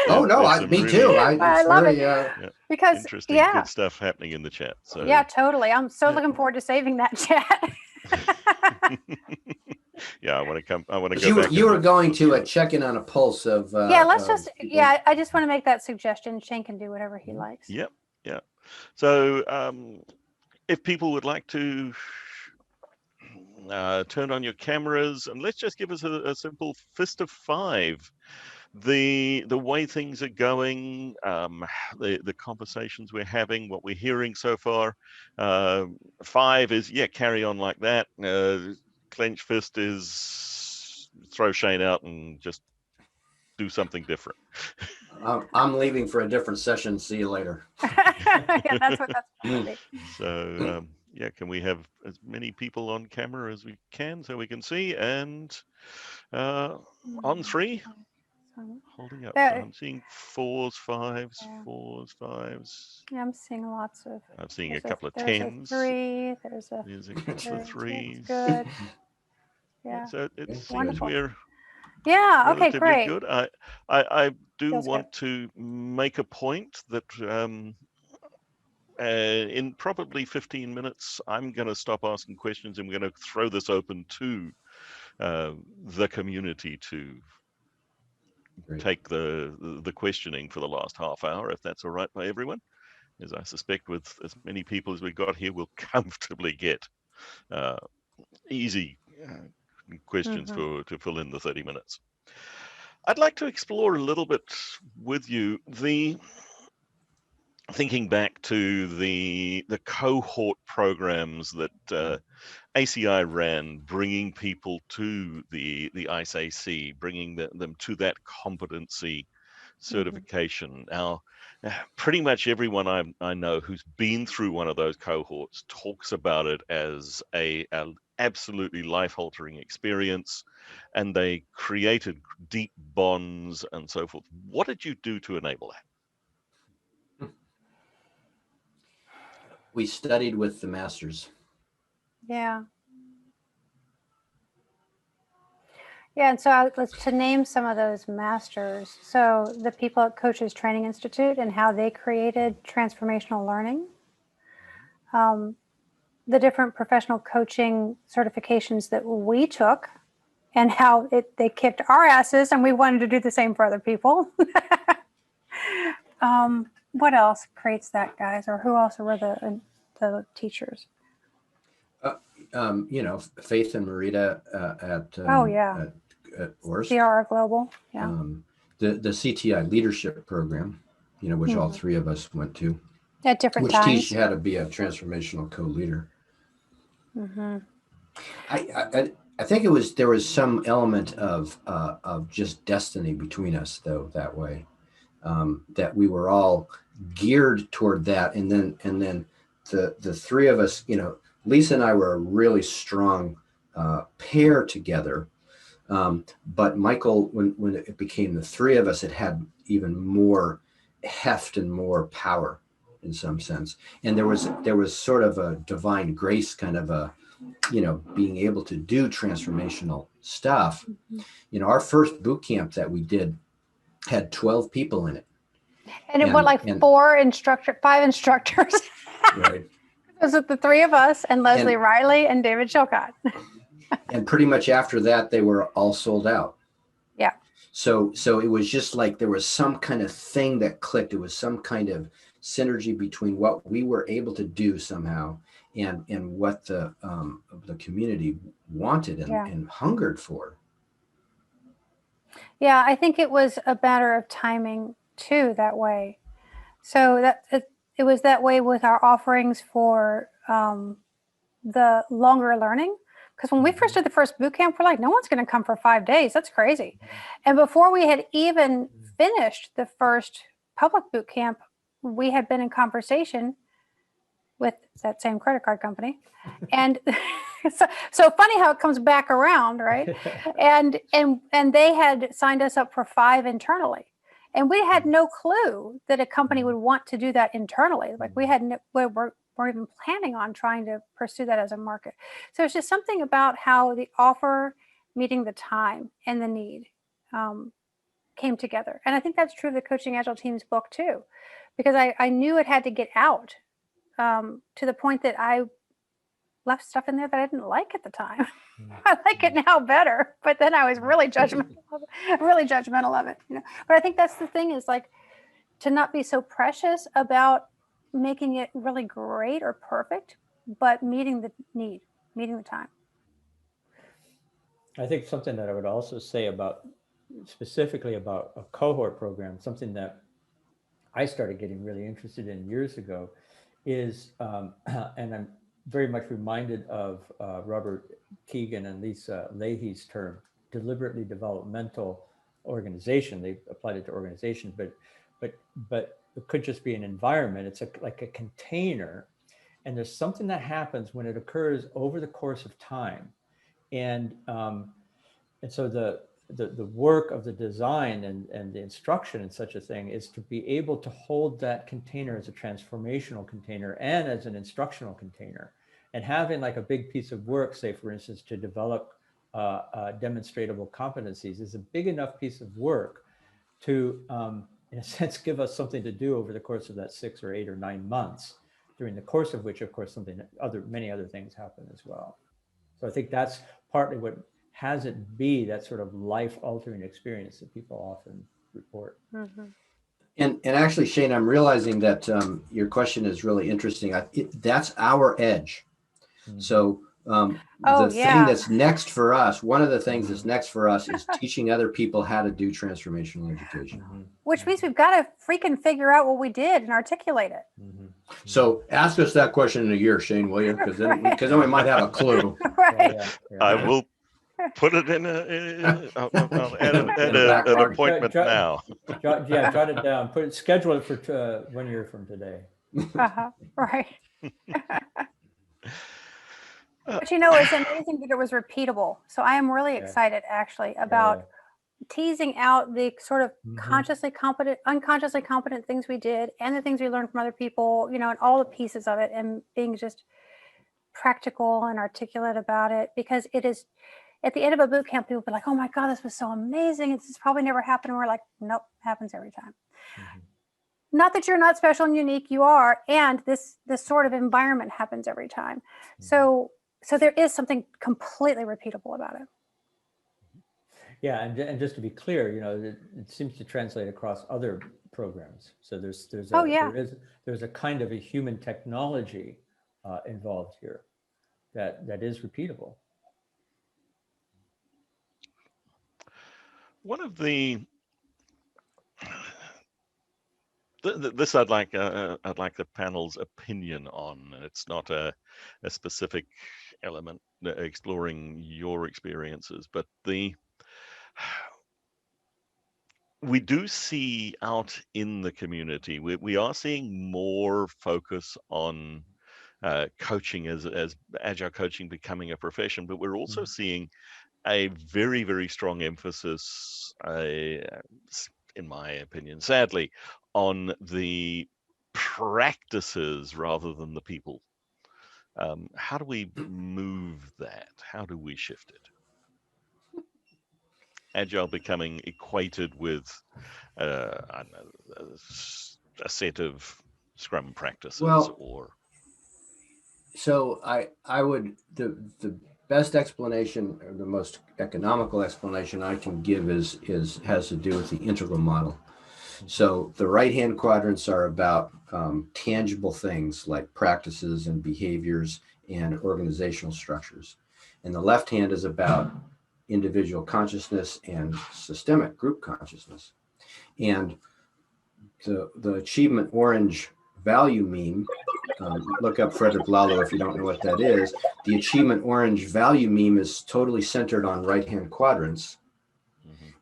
Oh no, me too. I love it because interesting, good stuff happening in the chat. So yeah, totally. I'm so looking forward to saving that chat. Yeah, I want to go back. You were going to check in on a pulse of. Let's just. People. Yeah, I just want to make that suggestion. Shane can do whatever he likes. Yep. Yeah. So if people would like to turn on your cameras and let's just give us a simple fist of 5. The way things are going, the conversations we're having, what we're hearing so far. 5 is carry on like that. Clenched fist is throw Shane out and just do something different. I'm leaving for a different session. See you later. Yeah, that's gonna be. So can we have as many people on camera as we can so we can see? And on 3. Holding up. So I'm seeing 4s, 5s, 4s, 5s. Yeah, I'm seeing lots of. I'm seeing a couple of 10s. There's a couple of 3s. Good. Yeah. So it seems wonderful. we're okay, great. Good. I do want to make a point that in probably 15 minutes, I'm going to stop asking questions and we're going to throw this open to the community to take the questioning for the last half hour, if that's all right by everyone. As I suspect with as many people as we've got here, we'll comfortably get easy questions to fill in the 30 minutes. I'd like to explore a little bit with you thinking back to the cohort programs that ACI ran, bringing people to the ICAC, bringing them to that competency certification. Now, pretty much everyone I know who's been through one of those cohorts talks about it as an absolutely life-altering experience, and they created deep bonds and so forth. What did you do to enable that? We studied with the masters. Yeah. Yeah, and so to name some of those masters. So the people at Coaches Training Institute and how they created transformational learning. The different professional coaching certifications that we took and how they kicked our asses and we wanted to do the same for other people. What else creates that, guys? Or who else were the teachers? Faith and Marita at Orst. CRR Global, yeah. The CTI leadership program, which all three of us went to. At different which times. teach you how to be a transformational co-leader. Mm-hmm. I think there was some element of just destiny between us, though, that way, that we were all geared toward that, and then the three of us, Lyssa and I were a really strong pair together. But Michael, when it became the three of us, it had even more heft and more power in some sense. And there was sort of a divine grace, kind of a, being able to do transformational stuff. Mm-hmm. Our first boot camp that we did had 12 people in it. And it was like 5 instructors. Right. It was the three of us and Leslie Riley and David Chilcott. And pretty much after that, they were all sold out. Yeah. So it was just like there was some kind of thing that clicked. It was some kind of synergy between what we were able to do somehow and what the community wanted and hungered for. Yeah, I think it was a matter of timing too, that way. So that it was that way with our offerings for the longer learning. Because when we first did the first boot camp, we're like, no one's going to come for 5 days. That's crazy. And before we had even finished the first public boot camp, we had been in conversation with that same credit card company. And so funny how it comes back around, right? And they had signed us up for 5 internally. And we had no clue that a company would want to do that internally. Like we weren't even planning on trying to pursue that as a market. So it's just something about how the offer meeting the time and the need came together. And I think that's true of the Coaching Agile team's book too, because I knew it had to get out to the point that I left stuff in there that I didn't like at the time. I like it now better, but then I was really judgmental of it. But I think that's the thing, is like to not be so precious about making it really great or perfect, but meeting the need, meeting the time. I think something that I would also say specifically about a cohort program, something that I started getting really interested in years ago is, and I'm very much reminded of Robert Keegan and Lisa Leahy's term, deliberately developmental organization. They applied it to organizations, but it could just be an environment. It's like a container, and there's something that happens when it occurs over the course of time, and so the work of the design and the instruction in such a thing is to be able to hold that container as a transformational container and as an instructional container, and having like a big piece of work, say for instance, to develop demonstratable competencies is a big enough piece of work to in a sense, give us something to do over the course of that 6 or 8 or 9 months, during the course of which, of course, many other things happen as well. So I think that's partly what has it be that sort of life-altering experience that people often report. Mm-hmm. And actually, Shane, I'm realizing that your question is really interesting. That's our edge. Mm-hmm. So thing that's next for us, one of the things that's next for us is teaching other people how to do transformational education. Mm-hmm. Which means we've got to freaking figure out what we did and articulate it. Mm-hmm. So ask us that question in a year, Shane, will you? Because then we might have a clue. Right. Yeah. I will put it in I'll add an appointment now. Jot it down. Schedule it for 1 year from today. Right. But it's amazing that it was repeatable. So I am really excited actually about teasing out the sort of consciously competent, unconsciously competent things we did and the things we learned from other people, and all the pieces of it, and being just practical and articulate about it, because it is at the end of a boot camp, people be like, oh my God, this was so amazing. This probably never happened. And we're like, nope, happens every time. Mm-hmm. Not that you're not special and unique, you are. And this sort of environment happens every time. Mm-hmm. So there is something completely repeatable about it. Yeah, and just to be clear, it seems to translate across other programs. So Oh, yeah. there's a kind of a human technology involved here that is repeatable. One of this I'd like the panel's opinion on, and it's not a specific element exploring your experiences, but we do see out in the community, we are seeing more focus on coaching as agile coaching becoming a profession, but we're also seeing a very, very strong emphasis, in my opinion, sadly, on the practices rather than the people. How do we move that? How do we shift it? Agile becoming equated with I don't know, a set of Scrum practices, Well, so I would the best explanation, or the most economical explanation I can give has to do with the integral model. So the right-hand quadrants are about tangible things like practices and behaviors and organizational structures. And the left hand is about individual consciousness and systemic group consciousness. And the achievement orange value meme, look up Frederick Lalo if you don't know what that is. The achievement orange value meme is totally centered on right-hand quadrants.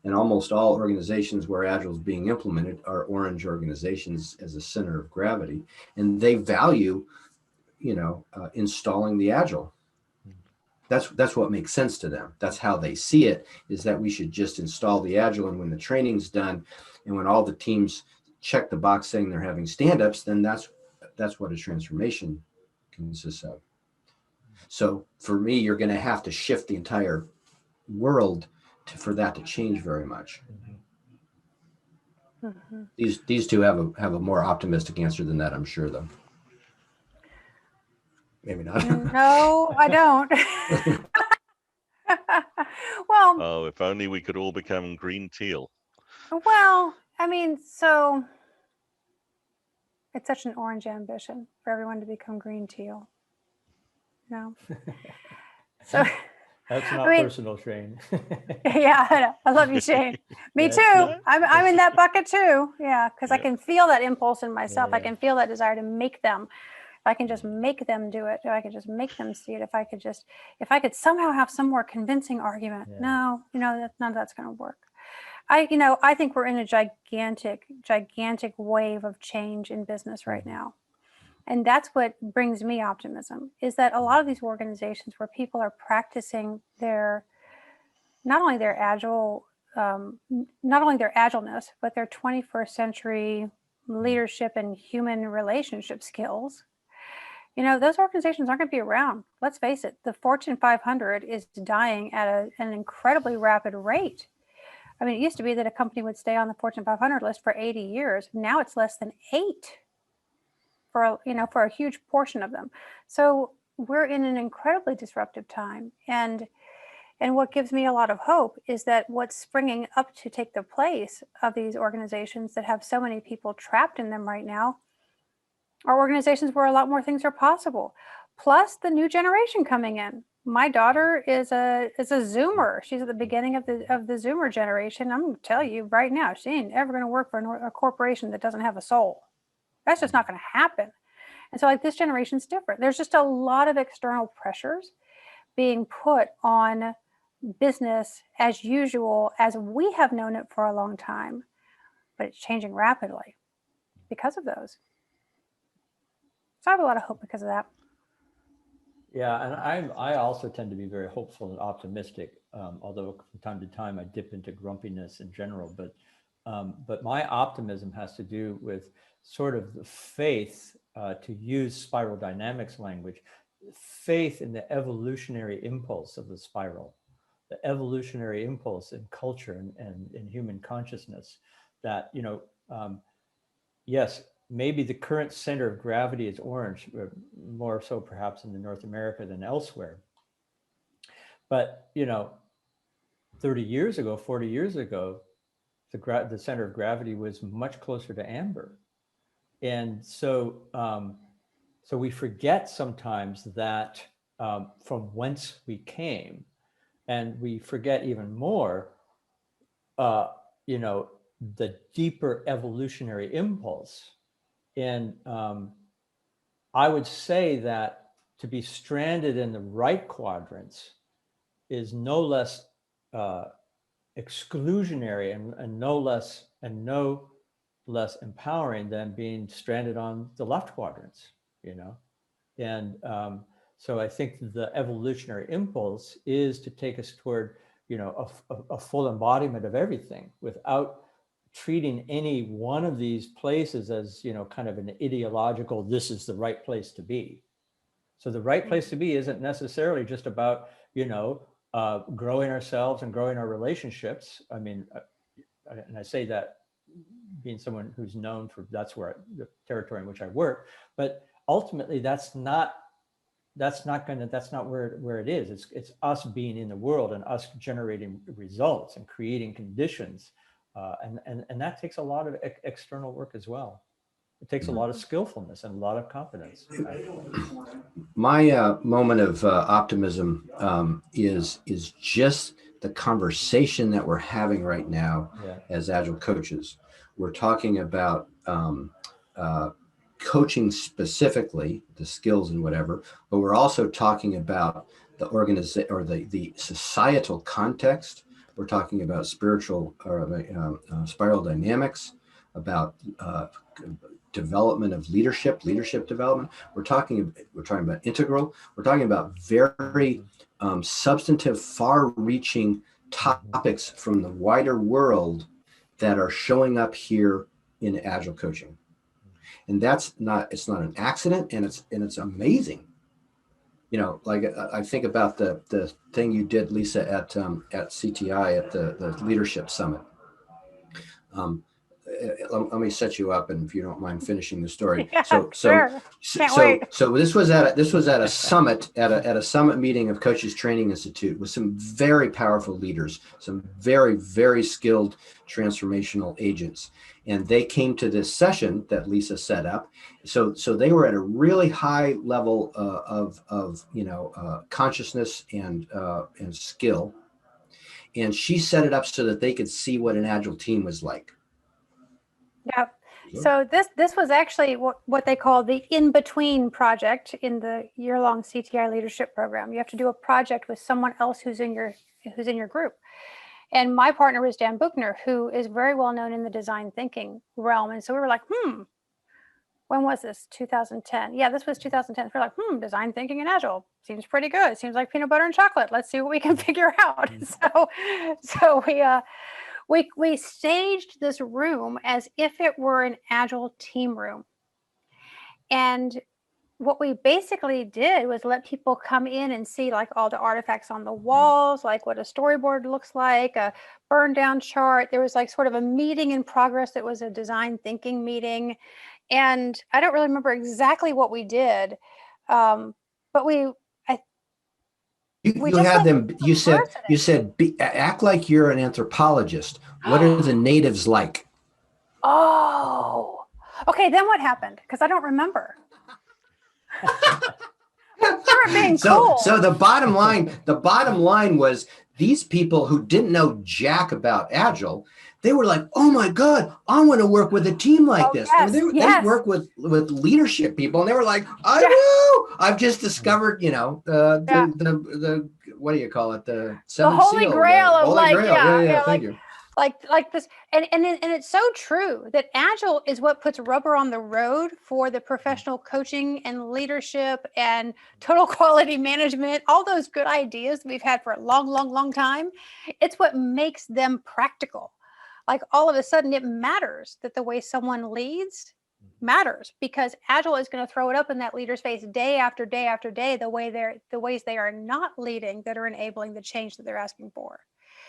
And almost all organizations where Agile is being implemented are orange organizations as a center of gravity. And they value, installing the Agile. That's what makes sense to them. That's how they see it, is that we should just install the Agile. And when the training's done and when all the teams check the box saying they're having stand-ups, then that's what a transformation consists of. So for me, you're going to have to shift the entire world for that to change very much. Mm-hmm. These two have a more optimistic answer than that, I'm sure, though. Maybe not. No, I don't. Well, oh, if only we could all become green teal. Well, I mean, so it's such an orange ambition for everyone to become green teal. So that's not personal, Shane. Yeah, I love you, Shane. Me too. I'm in that bucket too. Yeah, because I can feel that impulse in myself. I can feel that desire to make them. If I can just make them do it, if I could just make them see it, if I could somehow have some more convincing argument. No, none of that's going to work. I think we're in a gigantic wave of change in business right now. And that's what brings me optimism, is that a lot of these organizations where people are practicing not only their agileness, but their 21st century leadership and human relationship skills, those organizations aren't going to be around. Let's face it, the Fortune 500 is dying at an incredibly rapid rate. I mean, it used to be that a company would stay on the Fortune 500 list for 80 years. Now it's less than 8 for a huge portion of them. So we're in an incredibly disruptive time. And what gives me a lot of hope is that what's springing up to take the place of these organizations that have so many people trapped in them right now are organizations where a lot more things are possible. Plus the new generation coming in. My daughter is a Zoomer. She's at the beginning of the Zoomer generation. I'm going to tell you right now, she ain't ever going to work for a corporation that doesn't have a soul. That's just not going to happen. And so this generation's different. There's just a lot of external pressures being put on business as usual, as we have known it for a long time, but it's changing rapidly because of those. So I have a lot of hope because of that. Yeah, and I also tend to be very hopeful and optimistic, although from time to time I dip into grumpiness in general. But my optimism has to do with sort of the faith, to use spiral dynamics language, faith in the evolutionary impulse of the spiral, the evolutionary impulse in culture and in human consciousness. That yes. Maybe the current center of gravity is orange, more so perhaps in North America than elsewhere. But, 30 years ago, 40 years ago, the center of gravity was much closer to amber. And so, so we forget sometimes that from whence we came, and we forget even more, you know, the deeper evolutionary impulse. And I would say that to be stranded in the right quadrants is no less exclusionary and no less empowering than being stranded on the left quadrants, you know. And so I think the evolutionary impulse is to take us toward, you know, a full embodiment of everything without treating any one of these places as, you know, kind of an ideological, this is the right place to be. So the right place to be isn't necessarily just about, you know, growing ourselves and growing our relationships. I mean, and I say that being someone who's known for, that's where the territory in which I work, but ultimately that's not where it is. It's us being in the world and us generating results and creating conditions. And that takes a lot of external work as well. It takes a lot of skillfulness and a lot of confidence. My moment of optimism is just the conversation that we're having right now as Agile coaches. We're talking about coaching specifically, the skills and whatever, but we're also talking about the organization or the societal context. We're talking about spiritual or spiral dynamics, about development of leadership development. We're talking about integral. We're talking about very substantive, far-reaching topics from the wider world that are showing up here in Agile coaching. And it's not an accident, and it's amazing. You know, like I think about the thing you did, Lyssa, at CTI at the Leadership Summit. Let me set you up, and if you don't mind finishing the story. Yeah, So this was at a summit at a summit meeting of Coaches Training Institute with some very powerful leaders, some very, very skilled transformational agents. And they came to this session that Lyssa set up. So they were at a really high level of consciousness and skill. And she set it up so that they could see what an Agile team was like. Yep. So this was actually what they call the in-between project in the year-long CTI leadership program. You have to do a project with someone else who's in your group. And my partner was Dan Buchner, who is very well known in the design thinking realm. And so we were like, when was this? 2010. Yeah, this was 2010. We're like, design thinking and Agile seems pretty good. Seems like peanut butter and chocolate. Let's see what we can figure out. So we staged this room as if it were an Agile team room. And what we basically did was let people come in and see like all the artifacts on the walls, like what a storyboard looks like, a burn down chart. There was like sort of a meeting in progress that was a design thinking meeting. And I don't really remember exactly what we did, but you said act like you're an anthropologist. What are the natives like? Oh, okay. Then what happened? Because I don't remember. So the bottom line was these people who didn't know jack about Agile, they were like, oh my God, I want to work with a team like this. Yes, they work with leadership people, and they were like, I know, I've just discovered, the what do you call it? The Holy Grail of Holy Grail. Thank you. Like this, and it's so true that Agile is what puts rubber on the road for the professional coaching and leadership and total quality management, all those good ideas that we've had for a long time. It's what makes them practical. Like all of a sudden it matters that the way someone leads matters, because Agile is going to throw it up in that leader's face day after day after day, the ways they are not leading that are enabling the change that they're asking for.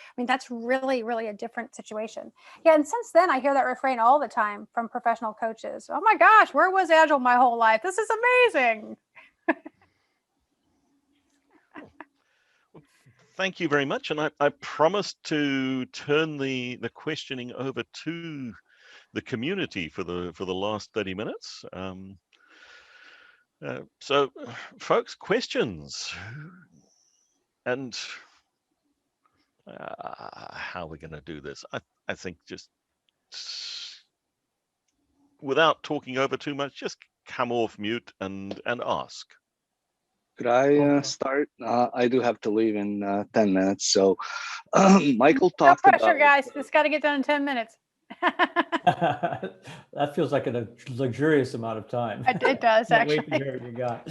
I mean, that's really, really a different situation. Yeah, and since then, I hear that refrain all the time from professional coaches. Oh my gosh, where was Agile my whole life? This is amazing. thank you very much. And I promised to turn the questioning over to the community for the last 30 minutes. So, folks, questions. And how are we going to do this? I think just without talking over too much, just come off mute and ask. Could I start? I do have to leave in 10 minutes. So Michael No talked pressure, about guys. It's got to get done in 10 minutes. That feels like a luxurious amount of time. It does, Can't wait to actually. hear what you got.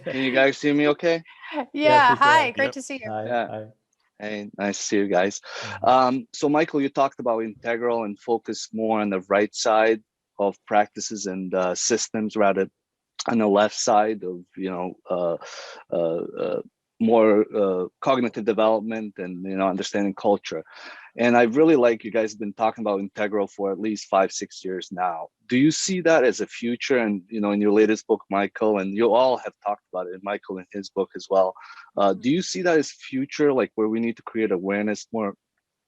Can you guys see me okay? Yeah. Yes, we Hi. can. Great Yep. to see you. Hi, Yeah. hi. Hey, nice to see you guys. So Michael, you talked about integral and focus more on the right side of practices and systems rather on the left side of, more cognitive development and, understanding culture. And I really like you guys have been talking about integral for at least 5-6 years now. Do you see that as a future? And, in your latest book, Michael, and you all have talked about it, and Michael in his book as well. Do you see that as future, like where we need to create more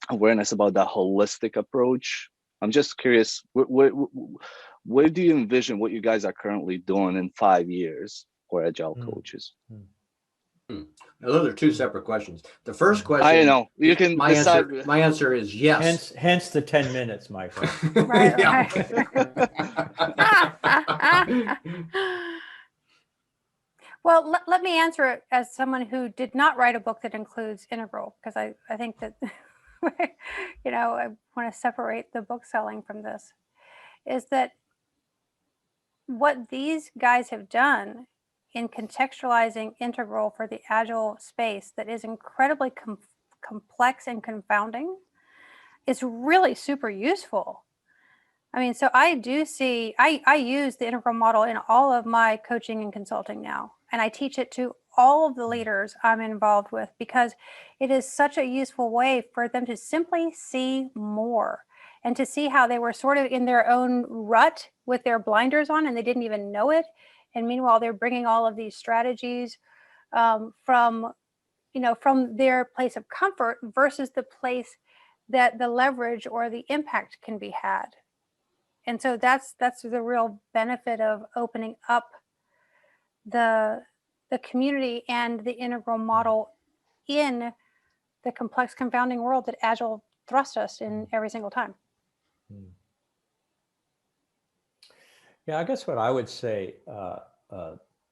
awareness about that holistic approach? I'm just curious, where do you envision what you guys are currently doing in 5 years for Agile coaches? Now, those are two separate questions. The first question, I know you can my decide. my answer is yes. Hence the 10 minutes, Michael. Right, Yeah. Well, let me answer it as someone who did not write a book that includes integral, because I think that, I want to separate the book selling from this, is that what these guys have done in contextualizing integral for the Agile space that is incredibly complex and confounding is really super useful. I mean, so I do see, I use the integral model in all of my coaching and consulting now, and I teach it to all of the leaders I'm involved with because it is such a useful way for them to simply see more and to see how they were sort of in their own rut with their blinders on and they didn't even know it. And meanwhile, they're bringing all of these strategies from their place of comfort versus the place that the leverage or the impact can be had. And so that's the real benefit of opening up the community and the integral model in the complex, confounding world that Agile thrusts us in every single time. Yeah, I guess what I would say,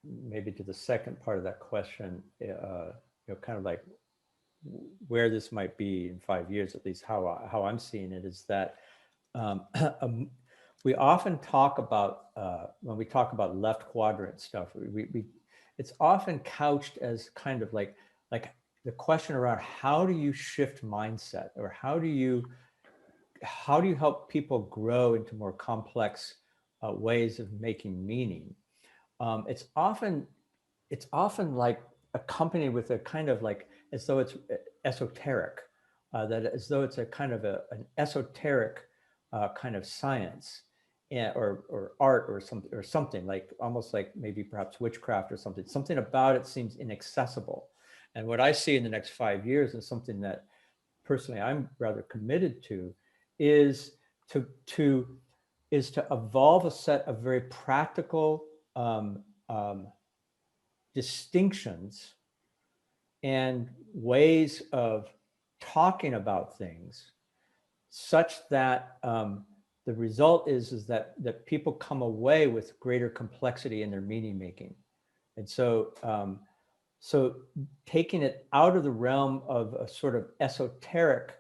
maybe to the second part of that question, kind of like where this might be in 5 years, at least how I'm seeing it, is that we often talk about when we talk about left quadrant stuff, it's often couched as kind of like the question around how do you shift mindset, or how do you help people grow into more complex ways of making meaning. It's often like accompanied with a kind of like as though it's esoteric, that as though it's a kind of an esoteric kind of science, or art or something like almost like maybe perhaps witchcraft or something about it seems inaccessible. And what I see in the next 5 years, and something that personally I'm rather committed to, is to evolve a set of very practical distinctions and ways of talking about things, such that the result is that people come away with greater complexity in their meaning making. And so so taking it out of the realm of a sort of esoteric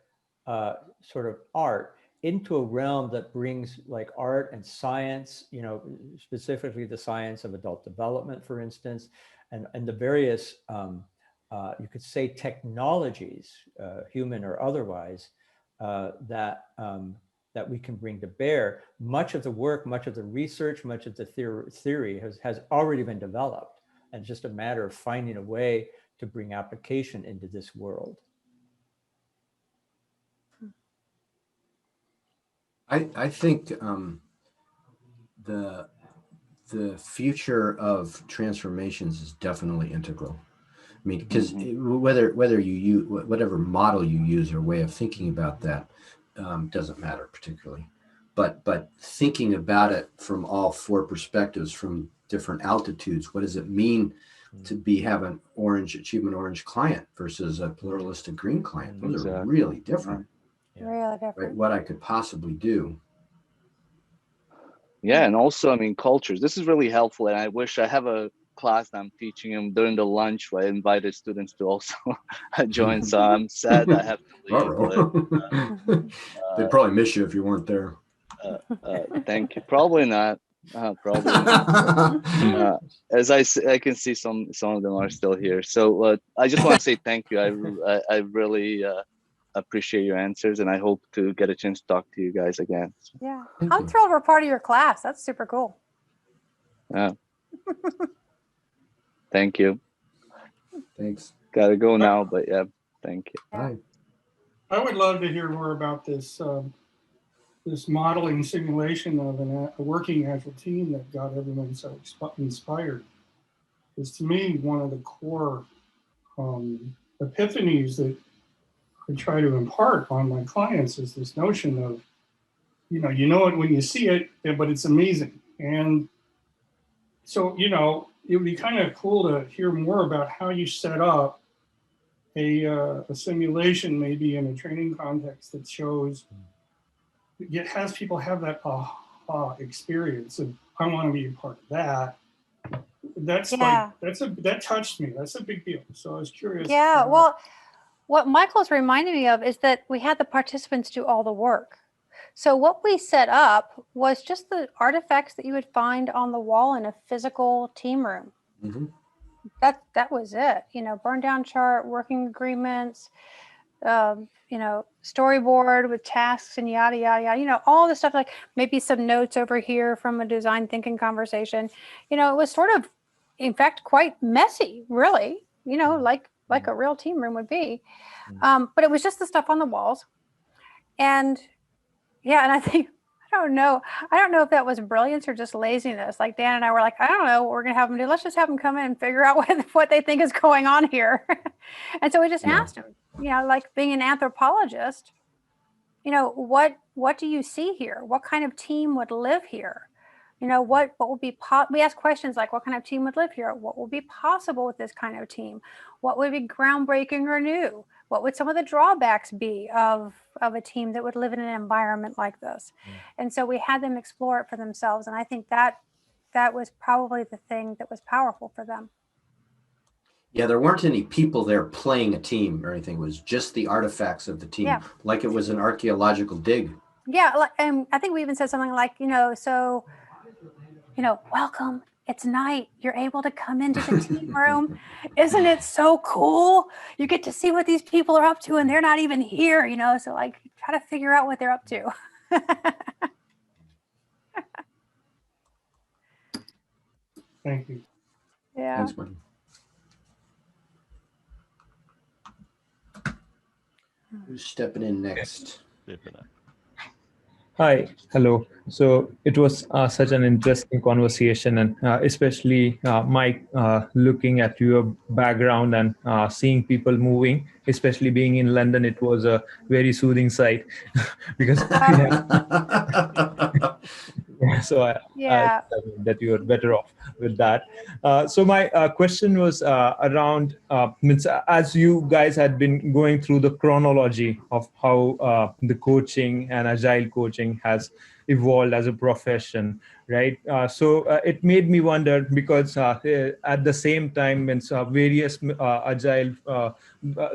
sort of art into a realm that brings like art and science, specifically the science of adult development, for instance, and the various, you could say, technologies, human or otherwise, that we can bring to bear. Much of the work, much of the research, much of the theory has already been developed. And it's just a matter of finding a way to bring application into this world. I think the future of transformations is definitely integral. I mean, because whether you use whatever model you use or way of thinking about that doesn't matter particularly, but thinking about it from all four perspectives, from different altitudes, what does it mean to have an achievement orange client versus a pluralistic green client? Those are really different. Really different. Right? What I could possibly do. Yeah, and also, I mean, cultures. This is really helpful, and I wish I have a class that I'm teaching them during the lunch where I invited students to also join. So I'm sad I have to leave. But, they'd probably miss you if you weren't there. Thank you. Probably not. Probably not. As I can see, some of them are still here. So I just want to say thank you. I really appreciate your answers, and I hope to get a chance to talk to you guys again. Yeah, I'm thrilled we're part of your class. That's super cool. Yeah. Thank you. Thanks. Gotta go now, but yeah, thank you. Bye. I would love to hear more about this this modeling simulation of a working Agile team that got everyone so inspired. It's, to me, one of the core epiphanies that I try to impart on my clients is this notion of, you know it when you see it, but it's amazing. And so, it would be kind of cool to hear more about how you set up a simulation, maybe in a training context, that shows, it has people have that experience of, I want to be a part of that. That's that touched me. That's a big deal. So I was curious. Yeah, well, what Michael's reminding me of is that we had the participants do all the work. So what we set up was just the artifacts that you would find on the wall in a physical team room. Mm-hmm. That was it. Burn down chart, working agreements, storyboard with tasks and yada, yada, yada, all the stuff, like maybe some notes over here from a design thinking conversation. It was sort of, in fact, quite messy, really, like a real team room would be. But it was just the stuff on the walls. And yeah, and I don't know if that was brilliance or just laziness. Like Dan and I were like, I don't know what we're going to have them do. Let's just have them come in and figure out what they think is going on here. And so we just asked them, like being an anthropologist, what do you see here? What kind of team would live here? What will be, we ask questions like, what kind of team would live here? What will be possible with this kind of team? What would be groundbreaking or new? What would some of the drawbacks be of a team that would live in an environment like this? And so we had them explore it for themselves. And I think that was probably the thing that was powerful for them. Yeah, there weren't any people there playing a team or anything. It was just the artifacts of the team, like it was an archaeological dig. Yeah, and I think we even said something like, welcome. It's night. You're able to come into the team room. Isn't it so cool? You get to see what these people are up to, and they're not even here, So like, try to figure out what they're up to. Thank you. Yeah. Thanks, Martin. Who's stepping in next? Hi, hello. So it was such an interesting conversation, and especially Mike, looking at your background and seeing people moving, especially being in London, it was a very soothing sight because so I that you are better off with that. So my question was around, as you guys had been going through the chronology of how the coaching and agile coaching has evolved as a profession, right? So it made me wonder, because at the same time, when various agile,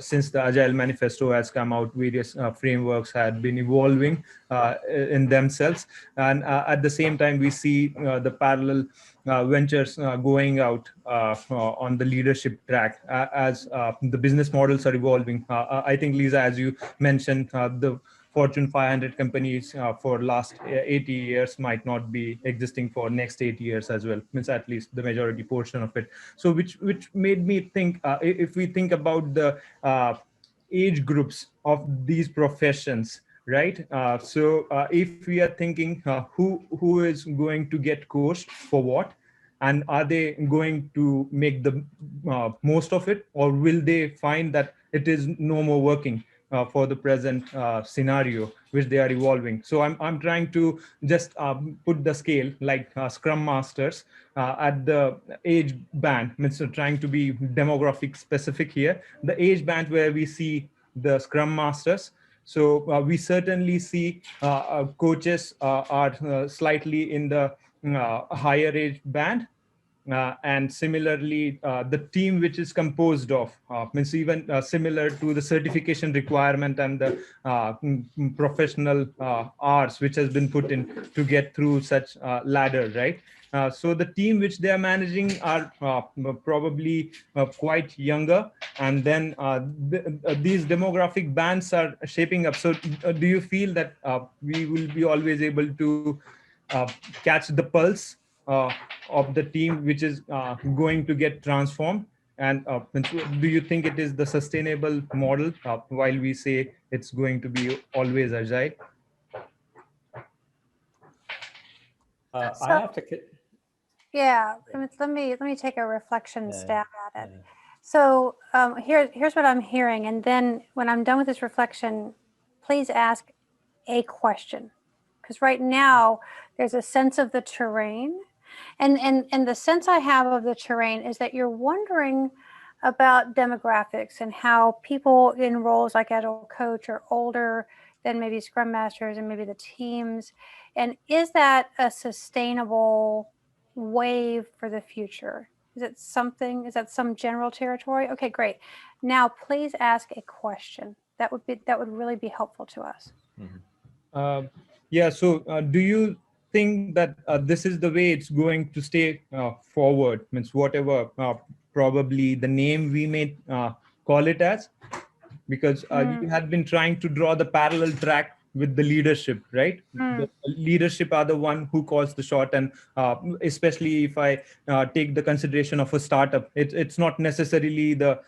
since the Agile Manifesto has come out, various frameworks had been evolving in themselves. And at the same time, we see the parallel ventures going out on the leadership track as the business models are evolving. I think, Lyssa, as you mentioned, the Fortune 500 companies for last 80 years might not be existing for next 8 years as well, means at least the majority portion of it. So which made me think, if we think about the age groups of these professions, right? So if we are thinking who is going to get coached for what, And are they going to make the most of it, or will they find that it is no more working for the present scenario which they are evolving? So I'm trying to just put the scale, like Scrum Masters at the age band, means trying to be demographic specific here, the age band where we see the Scrum Masters. So we certainly see coaches are slightly in the higher age band. And similarly, the team which is composed of means even similar to the certification requirement and the professional hours which has been put in to get through such ladder, right? So the team which they are managing are probably quite younger, and then these demographic bands are shaping up. So do you feel that we will be always able to catch the pulse of the team which is going to get transformed? And do you think it is the sustainable model while we say it's going to be always agile? I have to. Yeah, let me take a reflection stab at it. So here's what I'm hearing, and then when I'm done with this reflection, please ask a question, because right now there's a sense of the terrain, and the sense I have of the terrain is that you're wondering about demographics and how people in roles like Agile Coach are older than maybe Scrum Masters and maybe the teams, and is that a sustainable wave for the future? Is it something, is that some general territory? Okay, great. Now please ask a question. That would really be helpful to us. Yeah, so do you think that this is the way it's going to stay forward? Means whatever probably the name we may call it as, because you had been trying to draw the parallel track with the leadership, right? The leadership are the one who calls the shot, and especially if I take the consideration of a startup, it's not necessarily the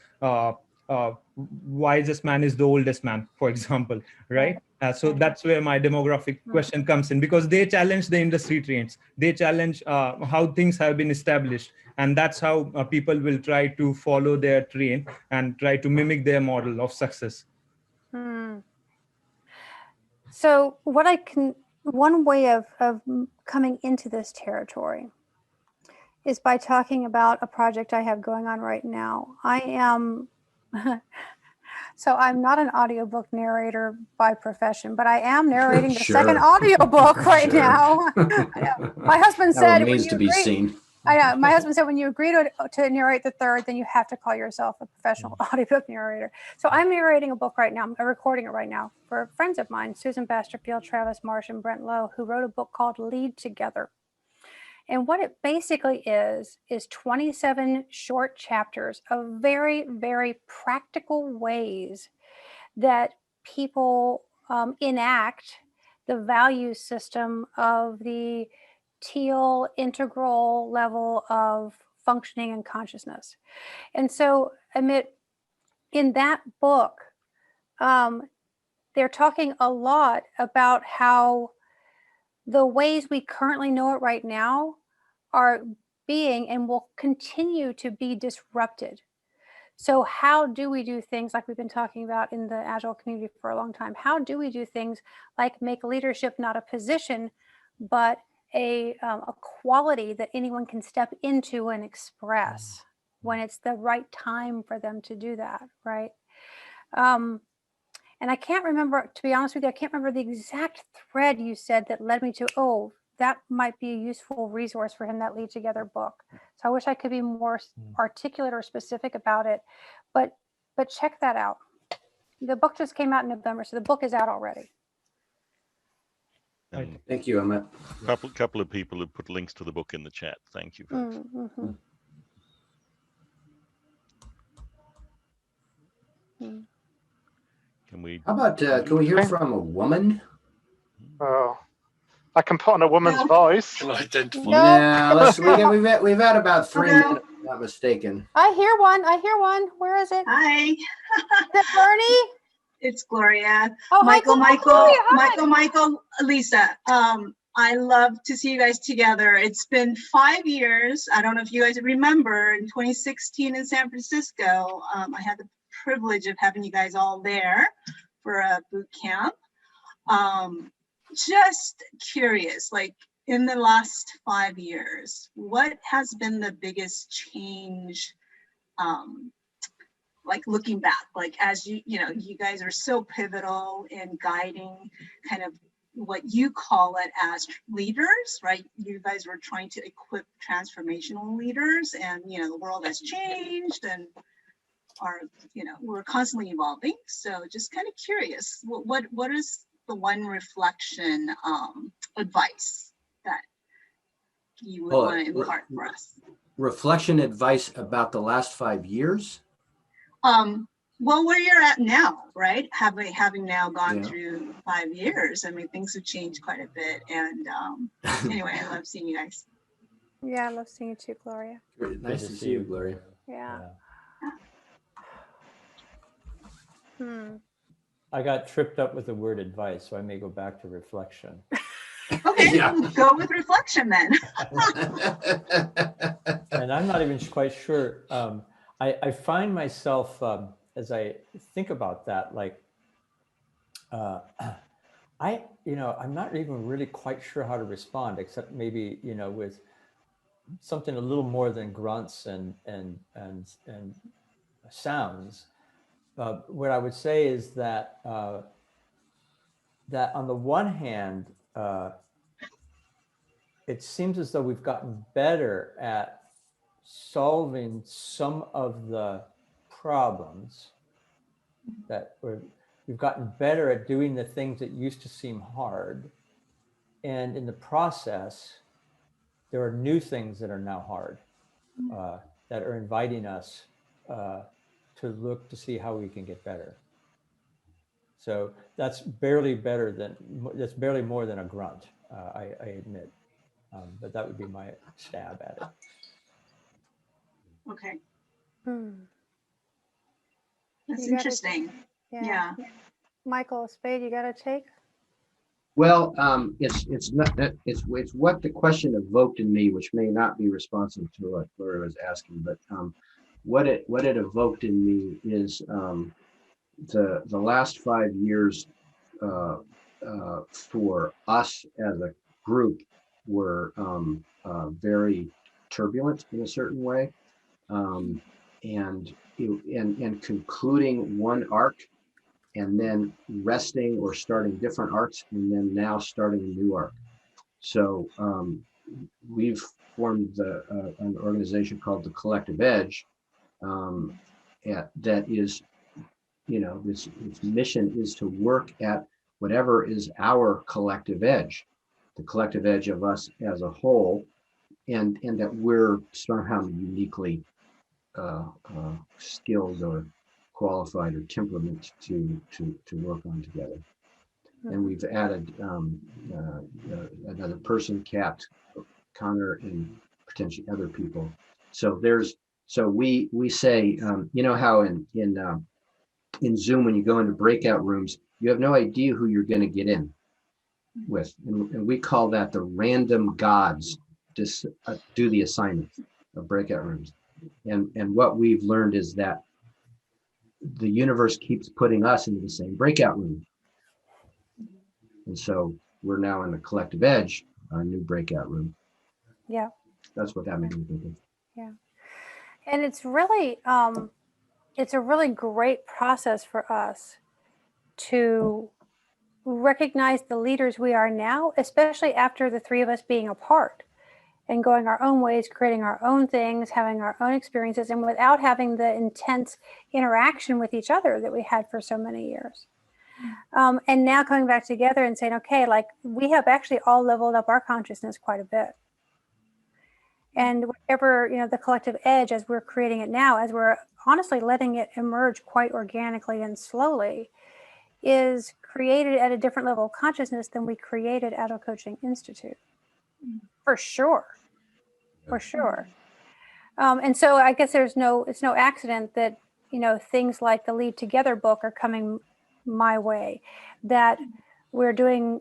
wisest man is the oldest man, for example, right? So that's where my demographic question comes in, because they challenge the industry trends, they challenge how things have been established, and that's how people will try to follow their train and try to mimic their model of success. So one way of coming into this territory is by talking about a project I have going on right now. I am, so I'm not an audiobook narrator by profession, but I am narrating the second audiobook right now. My husband said, remains to be seen. I know. My husband said, when you agree to narrate the third, then you have to call yourself a professional audiobook narrator. So I'm narrating a book right now. I'm recording it right now for friends of mine, Susan Basterfield, Travis Marsh, and Brent Lowe, who wrote a book called Lead Together. And what it basically is 27 short chapters of very, very practical ways that people enact the value system of the teal integral level of functioning and consciousness. And so, Amit, in that book, they're talking a lot about how the ways we currently know it right now are being and will continue to be disrupted. So how do we do things like we've been talking about in the Agile community for a long time? How do we do things like make leadership not a position, but a quality that anyone can step into and express when it's the right time for them to do that, right? And I can't remember, to be honest with you, I can't remember the exact thread you said that led me to, oh, that might be a useful resource for him, that Lead Together book. So I wish I could be more articulate or specific about it, but check that out. The book just came out in November, so the book is out already. Thank you, Amit. Couple of people have put links to the book in the chat. Thank you, folks. Can we? How about can we hear from a woman? Oh, I can put on a woman's voice. Can identify? Yeah, we've had about 3 minutes, if I'm not mistaken. I hear one. Where is it? Hi. Is it Bernie? It's Gloria. Oh, Michael, hi, Gloria. Michael, Lyssa. I love to see you guys together. It's been 5 years. I don't know if you guys remember, in 2016 in San Francisco, I had the privilege of having you guys all there for a boot camp. Just curious, like in the last 5 years, what has been the biggest change, like looking back, like as you know, you guys are so pivotal in guiding kind of what you call it as leaders, right? You guys were trying to equip transformational leaders, and you know, the world has changed and we're constantly evolving. So just kind of curious, what is the one reflection advice that you would want to impart for us? Reflection advice about the last 5 years? Well, where you're at now, right? Having now gone through 5 years, I mean, things have changed quite a bit. And anyway, I love seeing you guys. Yeah, I love seeing you too, Gloria. Nice to see you, Gloria. Yeah. I got tripped up with the word advice, so I may go back to reflection. Okay, go with reflection then. And I'm not even quite sure. I find myself, as I think about that, like, I'm not even really quite sure how to respond, except maybe, with something a little more than grunts and sounds. What I would say is that that on the one hand, it seems as though we've gotten better at solving some of the problems, that we've gotten better at doing the things that used to seem hard. And in the process, there are new things that are now hard, that are inviting us to look to see how we can get better. So that's barely more than a grunt, I admit. But that would be my stab at it. Okay. Hmm. That's interesting. Yeah. Michael, Spayd, you got a take? Well, it's what the question evoked in me, which may not be responsive to what Gloria was asking, but what it evoked in me is the last 5 years for us as a group were very turbulent in a certain way, and concluding one arc, and then resting or starting different arcs, and then now starting a new arc. So we've formed an organization called the Collective Edge, that is, its mission is to work at whatever is our collective edge, the collective edge of us as a whole, and that we're somehow uniquely skilled or qualified or temperament to work on together. And we've added another person, Kat, Connor, and potentially other people. So we say, how in Zoom, when you go into breakout rooms, you have no idea who you're going to get in with, and we call that the random gods do the assignment of breakout rooms. And what we've learned is that the universe keeps putting us into the same breakout room. And so we're now in the Collective Edge, our new breakout room. Yeah. That's what that made me think of. Yeah. And it's really, it's a really great process for us to recognize the leaders we are now, especially after the three of us being apart and going our own ways, creating our own things, having our own experiences, and without having the intense interaction with each other that we had for so many years. And now coming back together and saying, okay, like we have actually all leveled up our consciousness quite a bit. And whatever, the collective edge, as we're creating it now, as we're honestly letting it emerge quite organically and slowly, is created at a different level of consciousness than we created at Agile Coaching Institute. For sure. For sure. And so I guess it's no accident that, things like the Lead Together book are coming my way, that we're doing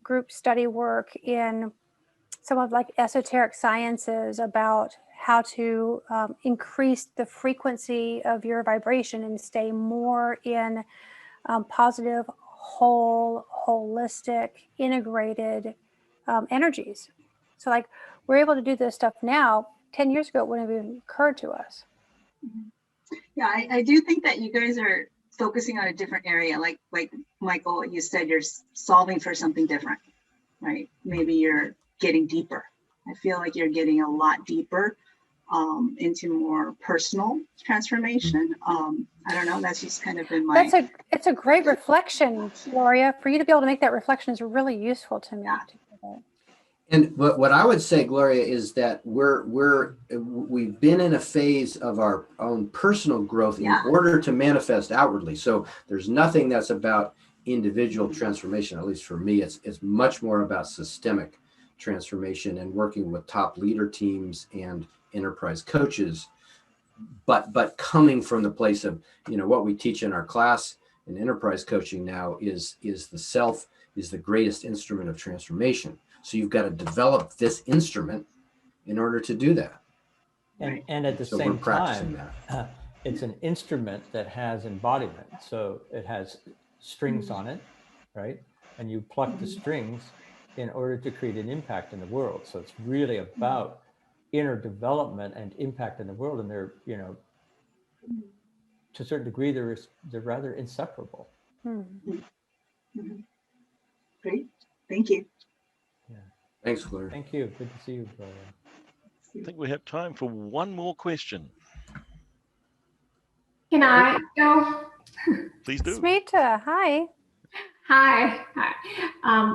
group study work in some of like esoteric sciences about how to increase the frequency of your vibration and stay more in positive, whole, holistic, integrated energies. So like we're able to do this stuff now. 10 years ago, it wouldn't have even occurred to us. Yeah, I do think that you guys are focusing on a different area. Like Michael, you said you're solving for something different, right? Maybe you're getting deeper. I feel like you're getting a lot deeper into more personal transformation. I don't know, that's just kind of been my... It's a great reflection, Gloria. For you to be able to make that reflection is really useful to me. Yeah. And what I would say, Gloria, is that we've been in a phase of our own personal growth in order to manifest outwardly. So there's nothing that's about individual transformation. At least for me, it's much more about systemic transformation and working with top leader teams and enterprise coaches. But coming from the place of, what we teach in our class in enterprise coaching now is the self is the greatest instrument of transformation. So you've got to develop this instrument in order to do that. And at the same time, it's an instrument that has embodiment. So it has strings on it, right? And you pluck the strings in order to create an impact in the world. So it's really about inner development and impact in the world. And they're, to a certain degree, they're rather inseparable. Great, thank you. Yeah. Thanks, Gloria. Thank you. Good to see you, Gloria. I think we have time for one more question. Can I go? Please do. Smita, hi. Hi.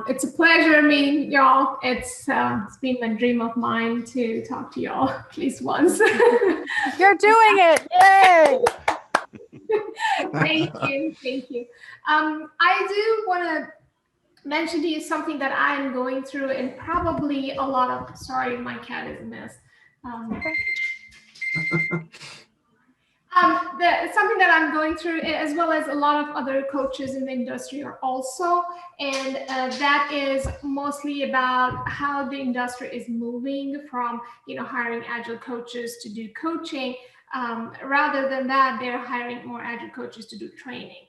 It's a pleasure meeting y'all. It's been a dream of mine to talk to y'all at least once. You're doing it. Yay! Thank you. I do want to mention to you something that I am going through, and probably a lot of, sorry, my cat is a mess. Something that I'm going through, as well as a lot of other coaches in the industry are also, and that is mostly about how the industry is moving from, hiring agile coaches to do coaching. Rather than that, they're hiring more agile coaches to do training,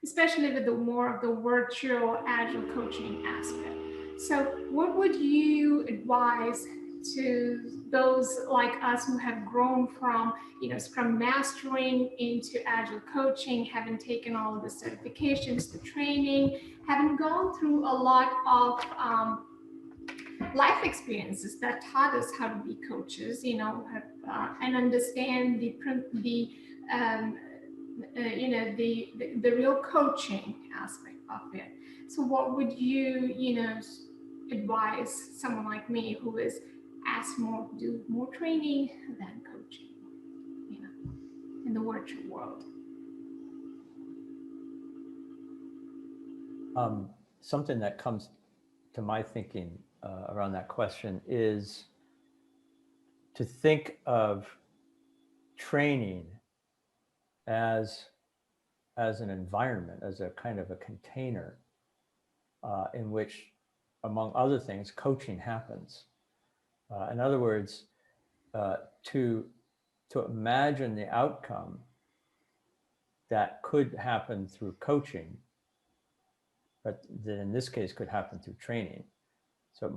especially with the more of the virtual agile coaching aspect. So what would you advise to those like us who have grown from, Scrum mastering into agile coaching, having taken all of the certifications, the training, having gone through a lot of life experiences that taught us how to be coaches, and understand the real coaching aspect of it. So what would you, advise someone like me who is asked more, do more training than coaching, in the virtual world? Something that comes to my thinking around that question is to think of training as an environment, as a kind of a container in which, among other things, coaching happens. In other words, to imagine the outcome that could happen through coaching, but that in this case could happen through training. So it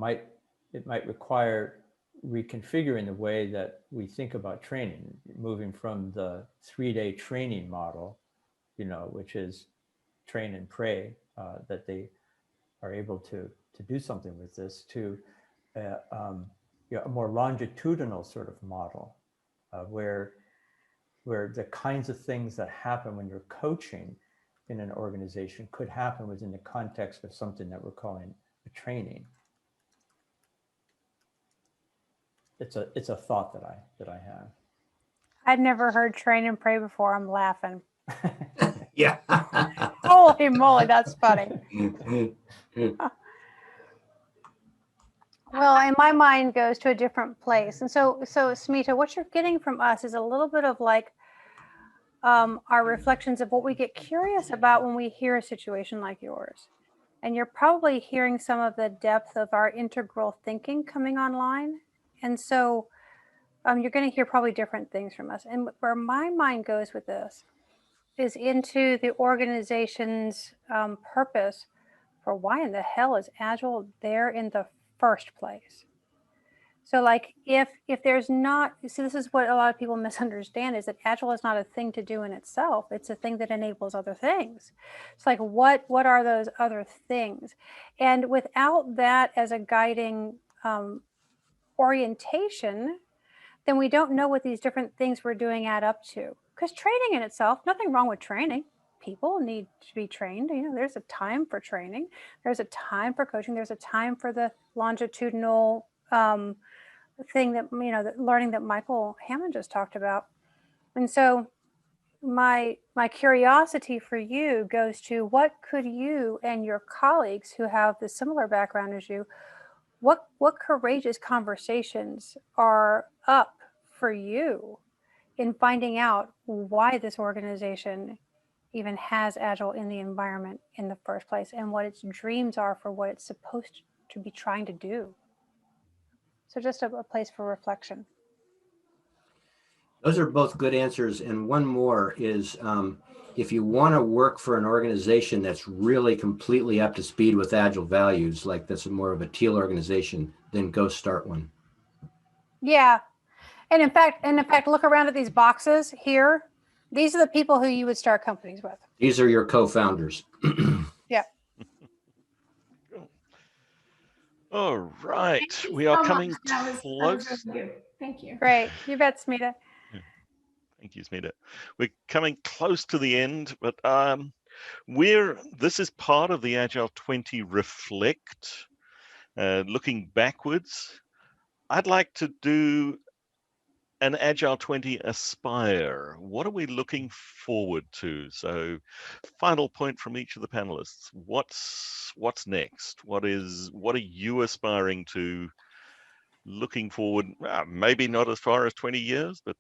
might require reconfiguring the way that we think about training, moving from the 3-day training model, which is train and pray, that they are able to do something with this, to a more longitudinal sort of model, where the kinds of things that happen when you're coaching in an organization could happen within the context of something that we're calling a training. It's a thought that I have. I'd never heard train and pray before. I'm laughing. Yeah. Holy moly, that's funny. Well, and my mind goes to a different place. And so Smita, what you're getting from us is a little bit of like our reflections of what we get curious about when we hear a situation like yours. And you're probably hearing some of the depth of our integral thinking coming online. And so you're going to hear probably different things from us. And where my mind goes with this is into the organization's purpose for why in the hell is Agile there in the first place? So like if there's not, see, this is what a lot of people misunderstand, is that Agile is not a thing to do in itself. It's a thing that enables other things. It's like, what are those other things? And without that as a guiding orientation, then we don't know what these different things we're doing add up to. Because training in itself, nothing wrong with training. People need to be trained. You know, there's a time for training. There's a time for coaching. There's a time for the longitudinal thing that, you know, the learning that Michael Hamman just talked about. And so my curiosity for you goes to, what could you and your colleagues who have the similar background as you, what courageous conversations are up for you in finding out why this organization even has Agile in the environment in the first place, and what its dreams are for what it's supposed to be trying to do. So just a place for reflection. Those are both good answers. And one more is, if you want to work for an organization that's really completely up to speed with Agile values, like that's more of a teal organization, then go start one. Yeah. And in fact, look around at these boxes here. These are the people who you would start companies with. These are your co-founders. Yeah. All right, we are coming close. Thank you. Great, you bet, Smita. Thank you, Smita. We're coming close to the end, but this is part of the Agile20Reflect, looking backwards. I'd like to do an Agile20 Aspire. What are we looking forward to? So, final point from each of the panelists. What's next? What are you aspiring to? Looking forward, maybe not as far as 20 years, but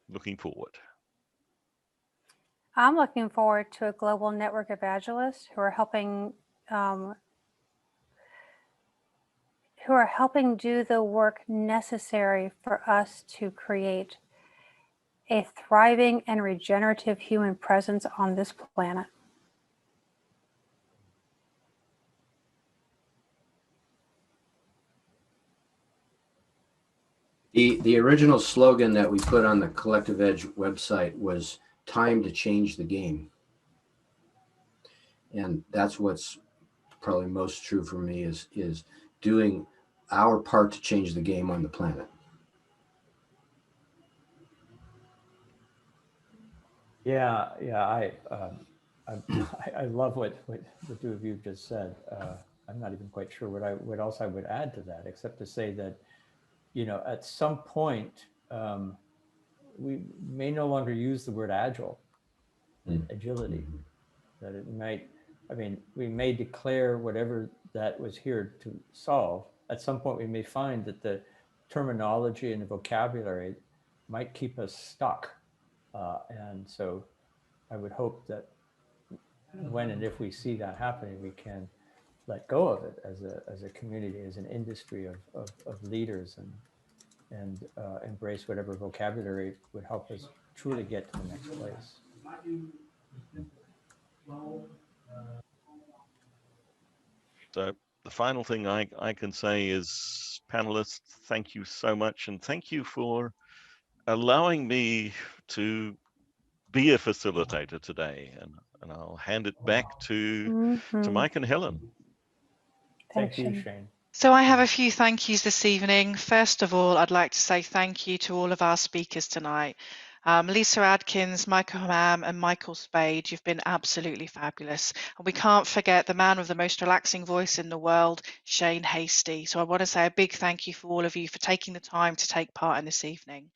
looking forward. I'm looking forward to a global network of Agilists who are helping do the work necessary for us to create a thriving and regenerative human presence on this planet. The original slogan that we put on the Collective Edge website was "Time to change the game." And that's what's probably most true for me, is doing our part to change the game on the planet. Yeah, I love what the two of you just said. I'm not even quite sure what else I would add to that, except to say that, you know, at some point, we may no longer use the word agile, agility, that it might, I mean, we may declare whatever that was here to solve. At some point, we may find that the terminology and the vocabulary might keep us stuck. And so I would hope that when and if we see that happening, we can let go of it as a community, as an industry of leaders, and embrace whatever vocabulary would help us truly get to the next place. So the final thing I can say is, panelists, thank you so much, and thank you for allowing me to be a facilitator today. And I'll hand it back to Mike and Helen. Thank you, Shane. So I have a few thank yous this evening. First of all, I'd like to say thank you to all of our speakers tonight. Lyssa Adkins, Michael Hamman and Michael Spayd, you've been absolutely fabulous. And we can't forget the man with the most relaxing voice in the world, Shane Hastie. So I want to say a big thank you for all of you for taking the time to take part in this evening.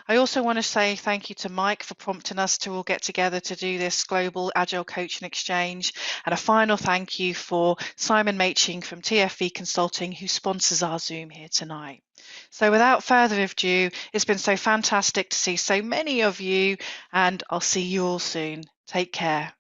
I also want to say thank you to Mike for prompting us to all get together to do this global Agile Coaching Exchange, and a final thank you for Simon Maching from TFV Consulting, who sponsors our Zoom here tonight. So without further ado, it's been so fantastic to see so many of you, and I'll see you all soon. Take care.